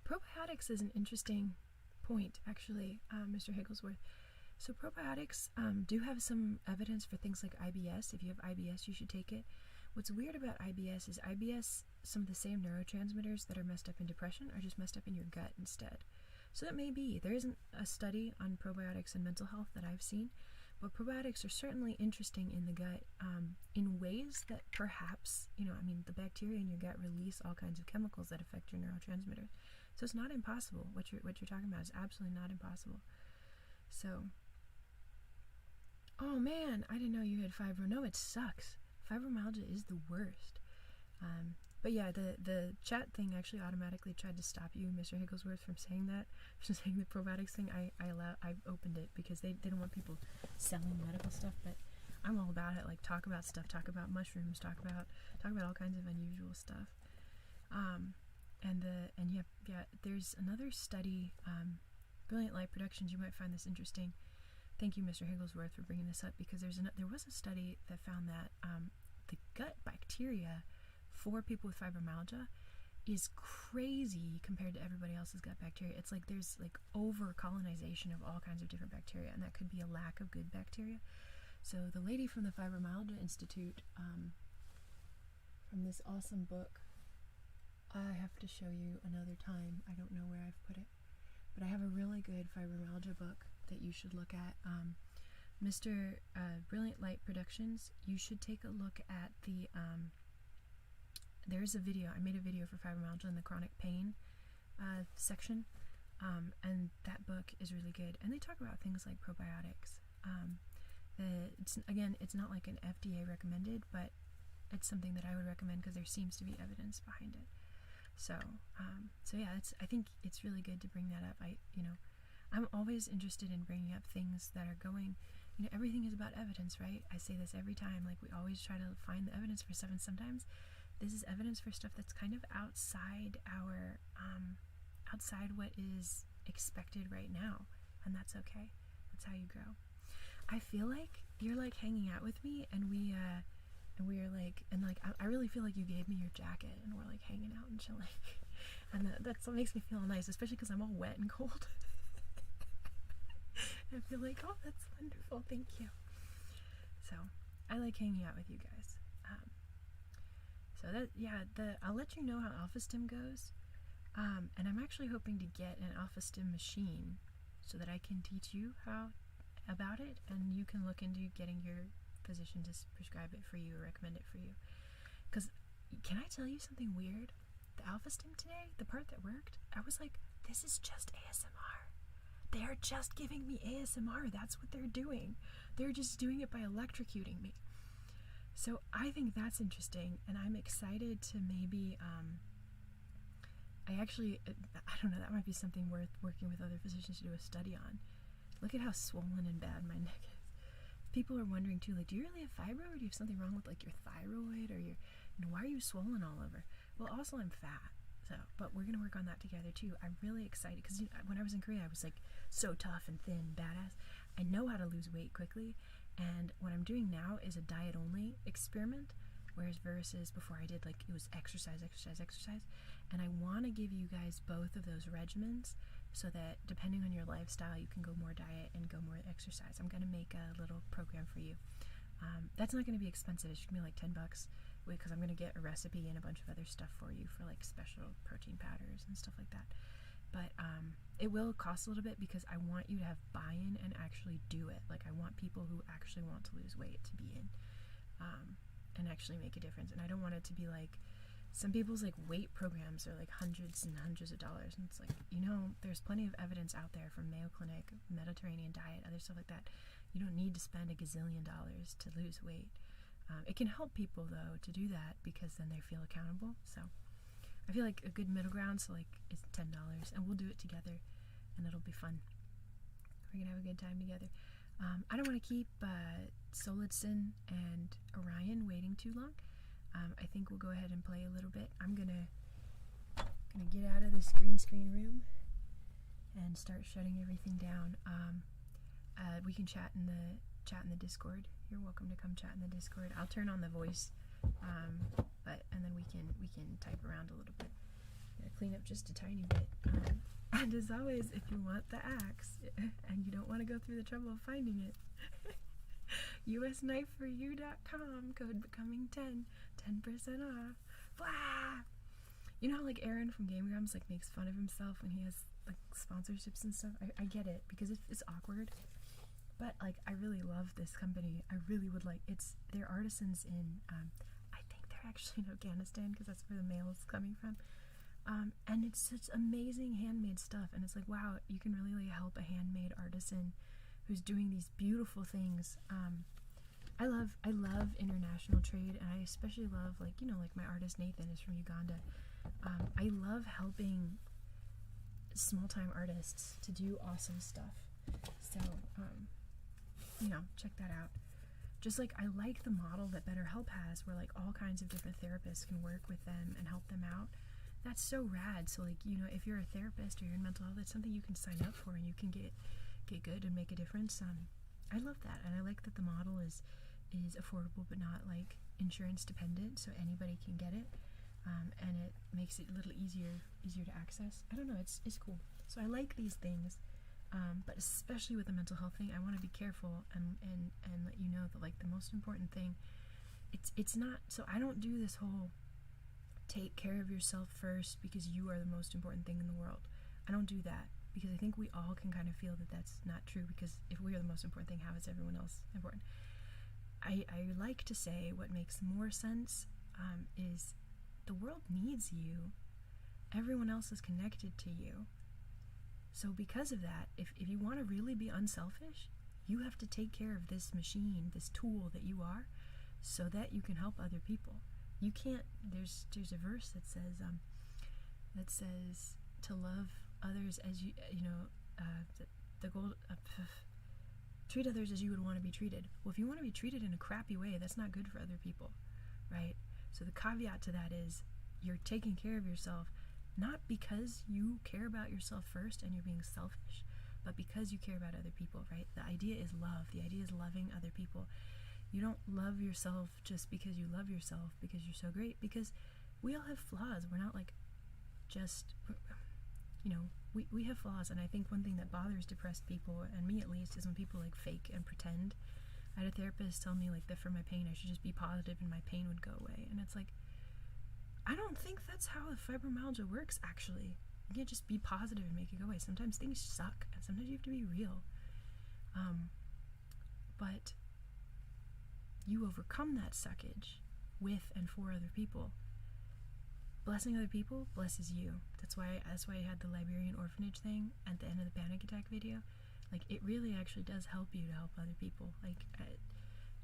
Probiotics is an interesting point, actually, Mr. Higglesworth. So probiotics do have some evidence for things like IBS. If you have IBS, you should take it. What's weird about IBS is some of the same neurotransmitters that are messed up in depression are just messed up in your gut instead. So that may be. There isn't a study on probiotics and mental health that I've seen, but probiotics are certainly interesting in the gut in ways that perhaps, the bacteria in your gut release all kinds of chemicals that affect your neurotransmitters. So it's not impossible. What you're talking about is absolutely not impossible. So, oh man, I didn't know you had fibro. No, it sucks. Fibromyalgia is the worst. But yeah, the chat thing actually automatically tried to stop you, Mr. Higglesworth, from saying that. From saying the probiotics thing. I opened it because they don't want people selling medical stuff, but I'm all about it. Like, talk about stuff, talk about mushrooms, talk about all kinds of unusual stuff. There's another study, Brilliant Light Productions. You might find this interesting. Thank you, Mr. Higglesworth, for bringing this up, because there was a study that found that the gut bacteria for people with fibromyalgia is crazy compared to everybody else's gut bacteria. It's like there's like over colonization of all kinds of different bacteria, and that could be a lack of good bacteria. So the lady from the Fibromyalgia Institute, from this awesome book, I have to show you another time. I don't know where I've put it, but I have a really good fibromyalgia book that you should look at. Mr. Brilliant Light Productions, you should take a look at the there's a video. I made a video for fibromyalgia in the chronic pain section And that book is really good. And they talk about things like probiotics. It's not like an FDA recommended, but it's something that I would recommend because there seems to be evidence behind it. So yeah, I think it's really good to bring that up. I'm always interested in bringing up things that are going, everything is about evidence, right? I say this every time, like we always try to find the evidence for stuff, and sometimes this is evidence for stuff that's kind of outside outside what is expected right now, and that's okay. That's how you grow. I feel like you're like hanging out with me, and we are like, I really feel like you gave me your jacket, and we're like hanging out and chilling, and that's what makes me feel nice, especially because I'm all wet and cold. I feel like, oh, that's wonderful, thank you. So I like hanging out with you guys. I'll let you know how AlphaStim goes. And I'm actually hoping to get an AlphaStim machine so that I can teach you about it, and you can look into getting your physician to prescribe it for you or recommend it for you. Because, can I tell you something weird? The AlphaStim today, the part that worked, I was like, this is just ASMR. They are just giving me ASMR. That's what they're doing. They're just doing it by electrocuting me. So I think that's interesting, and I'm excited to maybe, I don't know, that might be something worth working with other physicians to do a study on. Look at how swollen and bad my neck is. People are wondering too, like, do you really have fibro, or do you have something wrong with like your thyroid, or why are you swollen all over? Well, also I'm fat, but we're gonna work on that together too. I'm really excited because when I was in Korea, I was like so tough and thin, badass. I know how to lose weight quickly, and what I'm doing now is a diet only experiment, whereas versus before I did like it was exercise, and I want to give you guys both of those regimens so that depending on your lifestyle, you can go more diet and go more exercise. I'm gonna make a little program for you. That's not gonna be expensive. It's gonna be like $10 because I'm gonna get a recipe and a bunch of other stuff for you for like special protein powders and stuff like that. But it will cost a little bit because I want you to have buy-in and actually do it. Like I want people who actually want to lose weight to be in and actually make a difference. And I don't want it to be like some people's like weight programs are like hundreds and hundreds of dollars, and it's like, there's plenty of evidence out there from Mayo Clinic, Mediterranean diet, other stuff like that. You don't need to spend $1 gazillion to lose weight. It can help people though to do that because then they feel accountable. So I feel like a good middle ground, so like it's $10, and we'll do it together, and it'll be fun. We're gonna have a good time together. I don't want to keep Solidson and Orion waiting too long. I think we'll go ahead and play a little bit. I'm gonna get out of this green screen room and start shutting everything down. We can chat in the Discord. You're welcome to come chat in the Discord. I'll turn on the voice, and then we can type around a little bit. I'm gonna clean up just a tiny bit. And as always, if you want the axe and you don't want to go through the trouble of finding it, usknifeforyou.com, code becoming10, 10% off. Blah! You know how like Aaron from Game Grumps like makes fun of himself when he has like sponsorships and stuff? I get it because it's awkward, but like I really love this company. I really would like, they're artisans in I think they're actually in Afghanistan because that's where the mail is coming from. And it's such amazing handmade stuff, and it's like, wow, you can really help a handmade artisan who's doing these beautiful things. I love international trade, and I especially love like my artist Nathan is from Uganda. I love helping small-time artists to do awesome stuff. So check that out. Just like I like the model that BetterHelp has, where like all kinds of different therapists can work with them and help them out. That's so rad. So like if you're a therapist or you're in mental health, it's something you can sign up for and you can get good and make a difference. I love that, and I like that the model is affordable but not like insurance dependent, so anybody can get it, and it makes it a little easier to access. I don't know, it's cool. So I like these things, but especially with the mental health thing, I want to be careful and let you know that like the most important thing, it's not. So I don't do this whole take care of yourself first because you are the most important thing in the world. I don't do that, because I think we all can kind of feel that that's not true, because if we are the most important thing, how is everyone else important? I like to say what makes more sense is the world needs you. Everyone else is connected to you. So because of that, if you want to really be unselfish, you have to take care of this machine, this tool that you are, so that you can help other people. You can't, there's a verse that says to love others as treat others as you would want to be treated. Well, if you want to be treated in a crappy way, that's not good for other people, right? So the caveat to that is you're taking care of yourself, not because you care about yourself first and you're being selfish, but because you care about other people, right? The idea is love. The idea is loving other people. You don't love yourself just because you love yourself, because you're so great, because we all have flaws. We're not like just, we have flaws. And I think one thing that bothers depressed people, and me at least, is when people like fake and pretend. I had a therapist tell me like that for my pain, I should just be positive and my pain would go away. And it's like, I don't think that's how the fibromyalgia works, actually. You can't just be positive and make it go away. Sometimes things suck, and sometimes you have to be real. But you overcome that suckage with and for other people. Blessing other people blesses you. That's why I had the Liberian orphanage thing at the end of the panic attack video. Like, it really actually does help you to help other people. Like,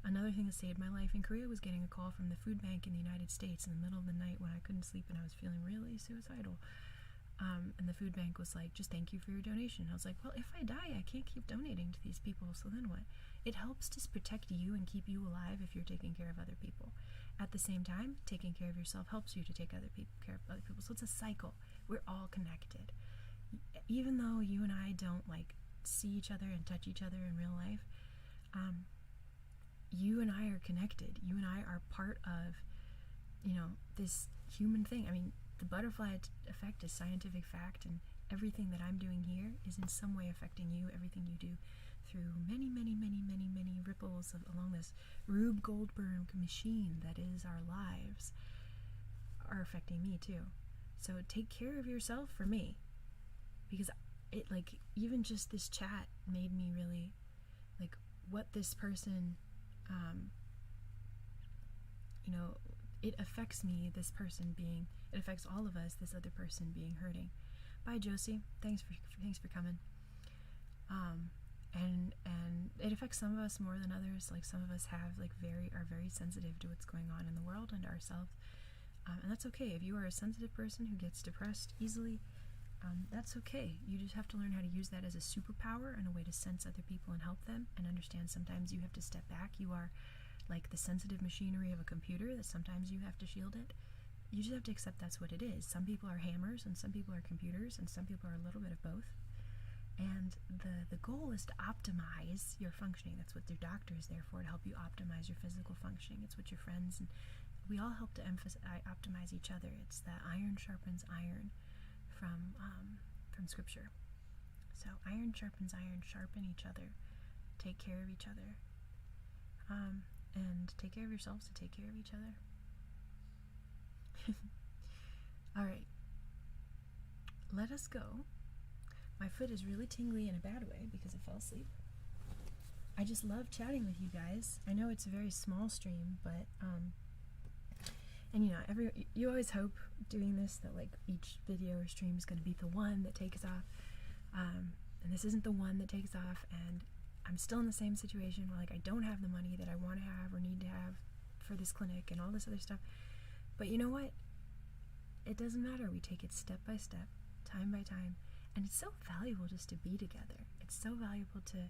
another thing that saved my life in Korea was getting a call from the food bank in the United States in the middle of the night when I couldn't sleep and I was feeling really suicidal. And the food bank was like, just thank you for your donation. I was like, well, if I die, I can't keep donating to these people, so then what? It helps to protect you and keep you alive if you're taking care of other people. At the same time, taking care of yourself helps you to take care of other people. So it's a cycle. We're all connected. Even though you and I don't like see each other and touch each other in real life, you and I are connected. You and I are part of, this human thing. I mean, the butterfly effect is scientific fact, and everything that I'm doing here is in some way affecting you. Everything you do through many, many, many, many, many ripples along this Rube Goldberg machine that is our lives are affecting me too. So take care of yourself for me, because it, like, even just this chat made me really, like, what this person, it affects me, this person being, it affects all of us, this other person being hurting. Bye, Josie. Thanks for coming. And it affects some of us more than others. Like, some of us have, like, are very sensitive to what's going on in the world and to ourselves. And that's okay. If you are a sensitive person who gets depressed easily, that's okay. You just have to learn how to use that as a superpower and a way to sense other people and help them, and understand sometimes you have to step back. You are like the sensitive machinery of a computer that sometimes you have to shield it. You just have to accept that's what it is. Some people are hammers and some people are computers and some people are a little bit of both. And the goal is to optimize your functioning. That's what your doctor is there for, to help you optimize your physical functioning. It's what your friends, and we all help to optimize each other. It's that iron sharpens iron from scripture. So iron sharpens iron, sharpen each other, take care of each other, and take care of yourselves to take care of each other. All right, let us go. My foot is really tingly in a bad way because I fell asleep. I just love chatting with you guys. I know it's a very small stream, but and you always hope doing this that like each video or stream is going to be the one that takes off, and this isn't the one that takes off, and I'm still in the same situation where, like, I don't have the money that I want to have or need to have for this clinic and all this other stuff. But you know what? It doesn't matter. We take it step by step, time by time, and it's so valuable just to be together. It's so valuable to.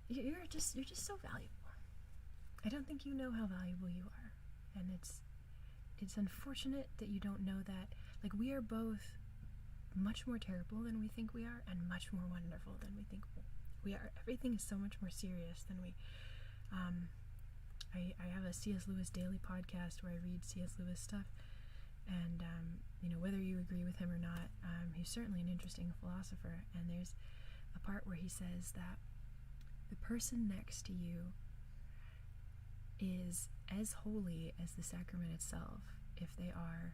You're just so valuable. I don't think you know how valuable you are, and it's unfortunate that you don't know that. Like, we are both much more terrible than we think we are, and much more wonderful than we think we are. Everything is so much more serious than we. I have a C.S. Lewis daily podcast where I read C.S. Lewis stuff, and whether you agree with him or not, he's certainly an interesting philosopher. And there's a part where he says that the person next to you is as holy as the sacrament itself if they are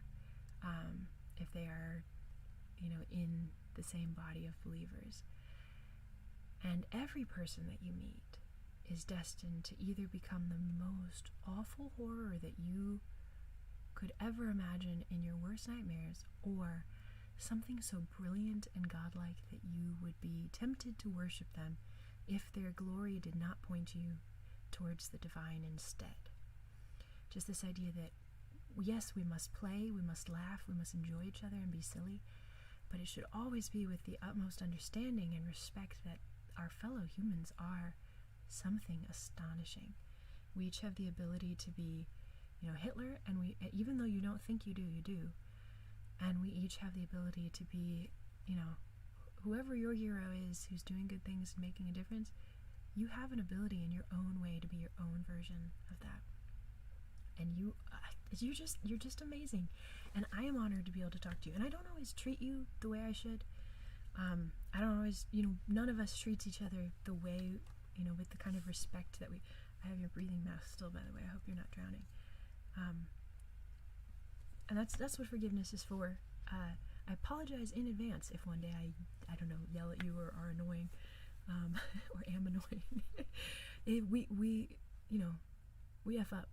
in the same body of believers. And every person that you meet is destined to either become the most awful horror that you could ever imagine in your worst nightmares, or something so brilliant and godlike that you would be tempted to worship them if their glory did not point you towards the divine instead. Just this idea that, yes, we must play, we must laugh, we must enjoy each other and be silly, but it should always be with the utmost understanding and respect that our fellow humans are something astonishing. We each have the ability to be, Hitler, and even though you don't think you do, you do. And we each have the ability to be, whoever your hero is who's doing good things and making a difference, you have an ability in your own way to be your own version of that. And you're just amazing. And I am honored to be able to talk to you. And I don't always treat you the way I should. I don't always, none of us treats each other the way, with the kind of respect that I have your breathing mask still, by the way. I hope you're not drowning. And that's what forgiveness is for. I apologize in advance if one day I don't know, yell at you or are annoying, or am annoying. We F up.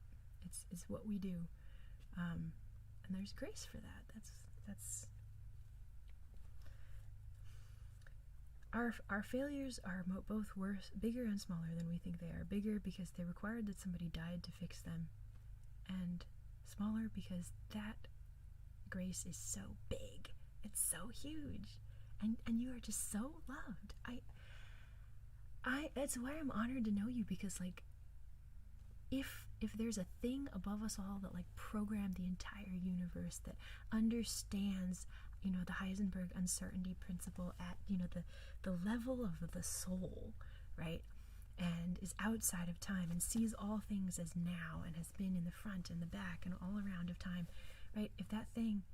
It's what we do. And there's grace for that. That's Our failures are both worse, bigger and smaller than we think they are. Bigger because they required that somebody died to fix them, and smaller because that grace is so big. It's so huge, and you are just so loved. That's why I'm honored to know you, because if there's a thing above us all that programmed the entire universe, that understands the Heisenberg uncertainty principle at the level of the soul, right, and is outside of time and sees all things as now and has been in the front and the back and all around of time, right? If that thing,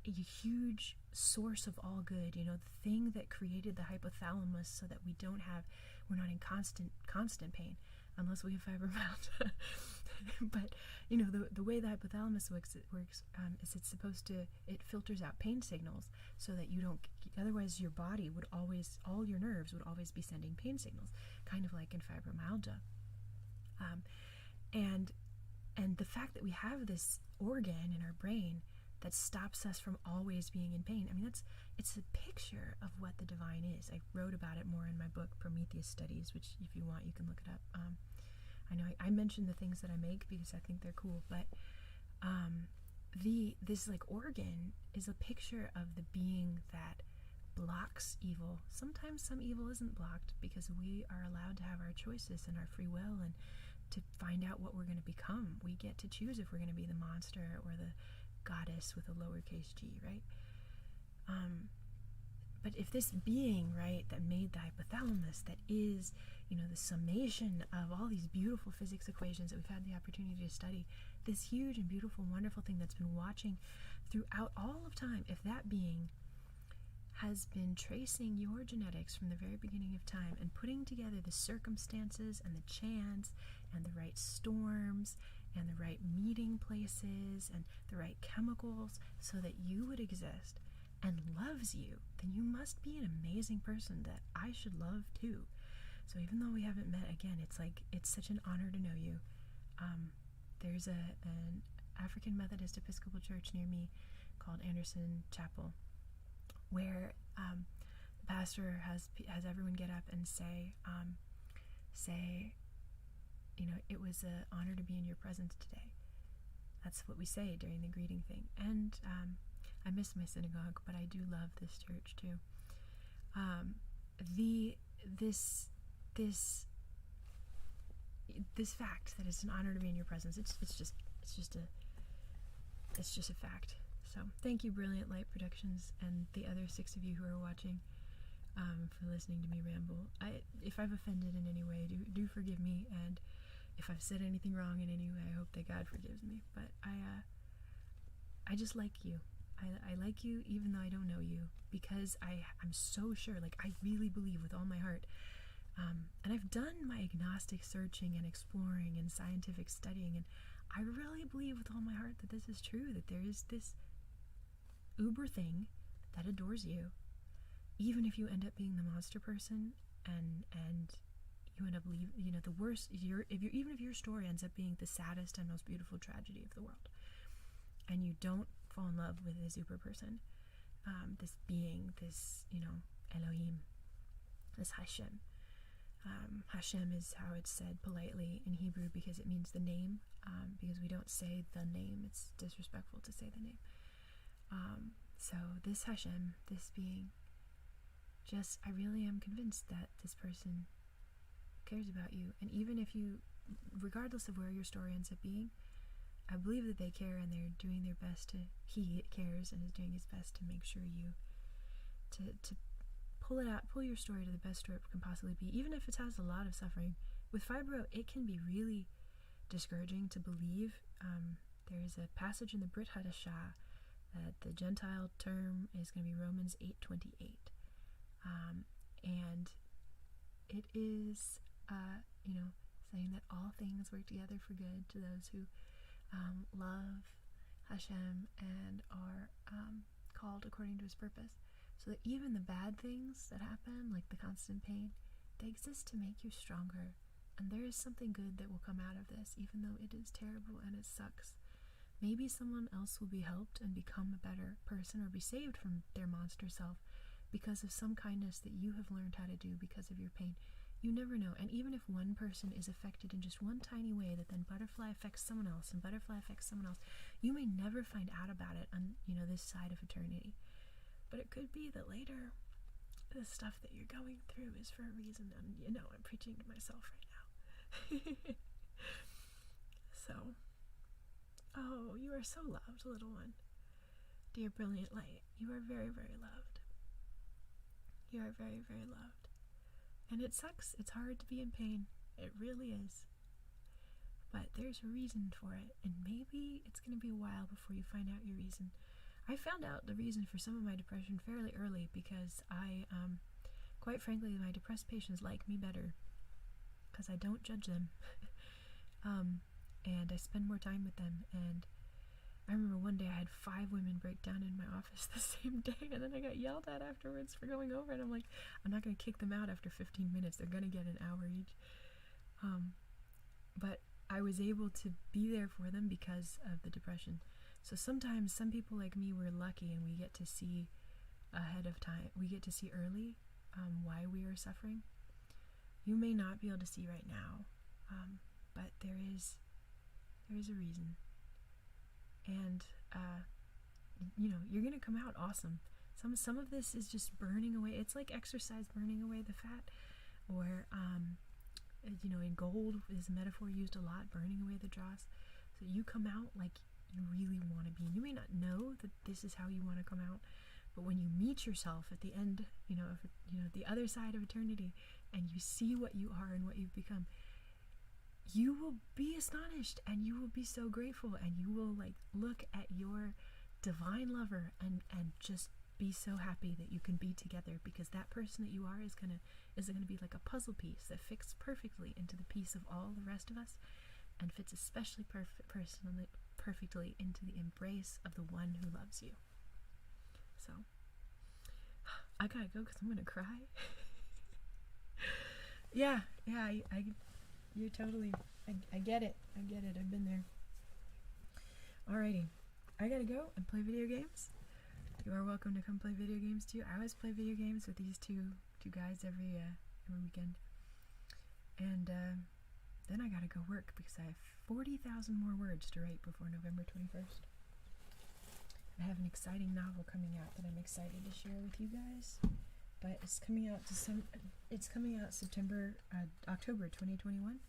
a huge source of all good, the thing that created the hypothalamus so that we're not in constant pain, unless we have fibromyalgia. But the way the hypothalamus works is it filters out pain signals so that you don't, otherwise your body would always, all your nerves would always be sending pain signals, kind of like in fibromyalgia. And the fact that we have this organ in our brain that stops us from always being in pain, it's a picture of what the divine is. I wrote about it more in my book, Prometheus Studies, which if you want, you can look it up. I know I mentioned the things that I make because I think they're cool, but this organ is a picture of the being that blocks evil. Sometimes some evil isn't blocked because we are allowed to have our choices and our free will, and to find out what we're going to become. We get to choose if we're going to be the monster or the goddess with a lowercase g, right? But if this being, right, that made the hypothalamus, that is, the summation of all these beautiful physics equations that we've had the opportunity to study, this huge and beautiful, wonderful thing that's been watching throughout all of time, if that being has been tracing your genetics from the very beginning of time and putting together the circumstances and the chance and the right storms and the right meeting places and the right chemicals so that you would exist and loves you, then you must be an amazing person that I should love too. So even though we haven't met, again, it's such an honor to know you. There's an African Methodist Episcopal church near me called Anderson Chapel, where the pastor has everyone get up and say, it was an honor to be in your presence today. That's what we say during the greeting thing. And I miss my synagogue, but I do love this church too. This fact that it's an honor to be in your presence, it's just a fact. So thank you, Brilliant Light Productions, and the other 6 of you who are watching, for listening to me ramble. If I've offended in any way, do forgive me, and if I've said anything wrong in any way, I hope that God forgives me. But I just like you. I like you even though I don't know you, because I'm so sure, I really believe with all my heart, and I've done my agnostic searching and exploring and scientific studying, and I really believe with all my heart that this is true, that there is this uber thing that adores you, even if you end up being the monster person, and you end up the worst, even if your story ends up being the saddest and most beautiful tragedy of the world, and you don't fall in love with a super person, this being, this, Elohim, this Hashem. Hashem is how it's said politely in Hebrew because it means the name, because we don't say the name. It's disrespectful to say the name. So this Hashem, this being, I really am convinced that this person cares about you. And even if you, regardless of where your story ends up being, I believe that they care and they're doing their best he cares and is doing his best to make sure you, to pull your story to the best story it can possibly be, even if it has a lot of suffering. With fibro, it can be really discouraging to believe. There's a passage in the Brit Hadashah that the Gentile term is going to be Romans 8:28, and it is, saying that all things work together for good to those who love Hashem and are called according to his purpose. So that even the bad things that happen, like the constant pain, they exist to make you stronger. And there is something good that will come out of this, even though it is terrible and it sucks. Maybe someone else will be helped and become a better person or be saved from their monster self because of some kindness that you have learned how to do because of your pain. You never know. And even if one person is affected in just one tiny way that then butterfly affects someone else and butterfly affects someone else, you may never find out about it on, this side of eternity. But it could be that later, the stuff that you're going through is for a reason, and I'm preaching to myself right now. So, oh, you are so loved, little one. Dear brilliant light, you are very, very loved. You are very, very loved. And it sucks, it's hard to be in pain. It really is. But there's a reason for it, and maybe it's going to be a while before you find out your reason. I found out the reason for some of my depression fairly early because quite frankly, my depressed patients like me better because I don't judge them. And I spend more time with them. And I remember one day I had 5 women break down in my office the same day, and then I got yelled at afterwards for going over, and I'm like, I'm not going to kick them out after 15 minutes. They're going to get an hour each. But I was able to be there for them because of the depression. So sometimes some people like me, we're lucky and we get to see ahead of time. We get to see early why we are suffering. You may not be able to see right now, but there is a reason. And, you're going to come out awesome. Some of this is just burning away. It's like exercise burning away the fat. Or, in gold is a metaphor used a lot, burning away the dross. So you come out like you really want to be. And you may not know that this is how you want to come out, but when you meet yourself at the end, the other side of eternity, and you see what you are and what you've become, you will be astonished and you will be so grateful, and you will look at your divine lover and just be so happy that you can be together, because that person that you are is gonna be like a puzzle piece that fits perfectly into the piece of all the rest of us, and fits especially perfectly into the embrace of the one who loves you. So I gotta go because I'm gonna cry. yeah, you're totally, I get it, I've been there. Alrighty, I gotta go and play video games. You are welcome to come play video games too. I always play video games with these two guys every weekend. And then I gotta go work because I have 40,000 more words to write before November 21st. I have an exciting novel coming out that I'm excited to share with you guys. But it's coming out October 2021.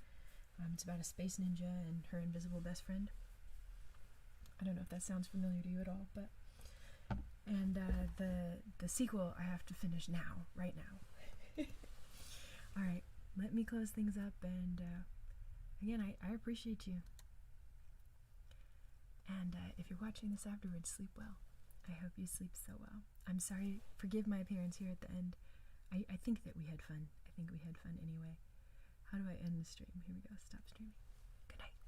It's about a space ninja and her invisible best friend. I don't know if that sounds familiar to you at all, but the sequel I have to finish now, right now. All right, let me close things up, and again, I appreciate you. And if you're watching this afterwards, sleep well. I hope you sleep so well. I'm sorry, forgive my appearance here at the end. I think that we had fun. I think we had fun anyway. How do I end the stream? Here we go, stop streaming.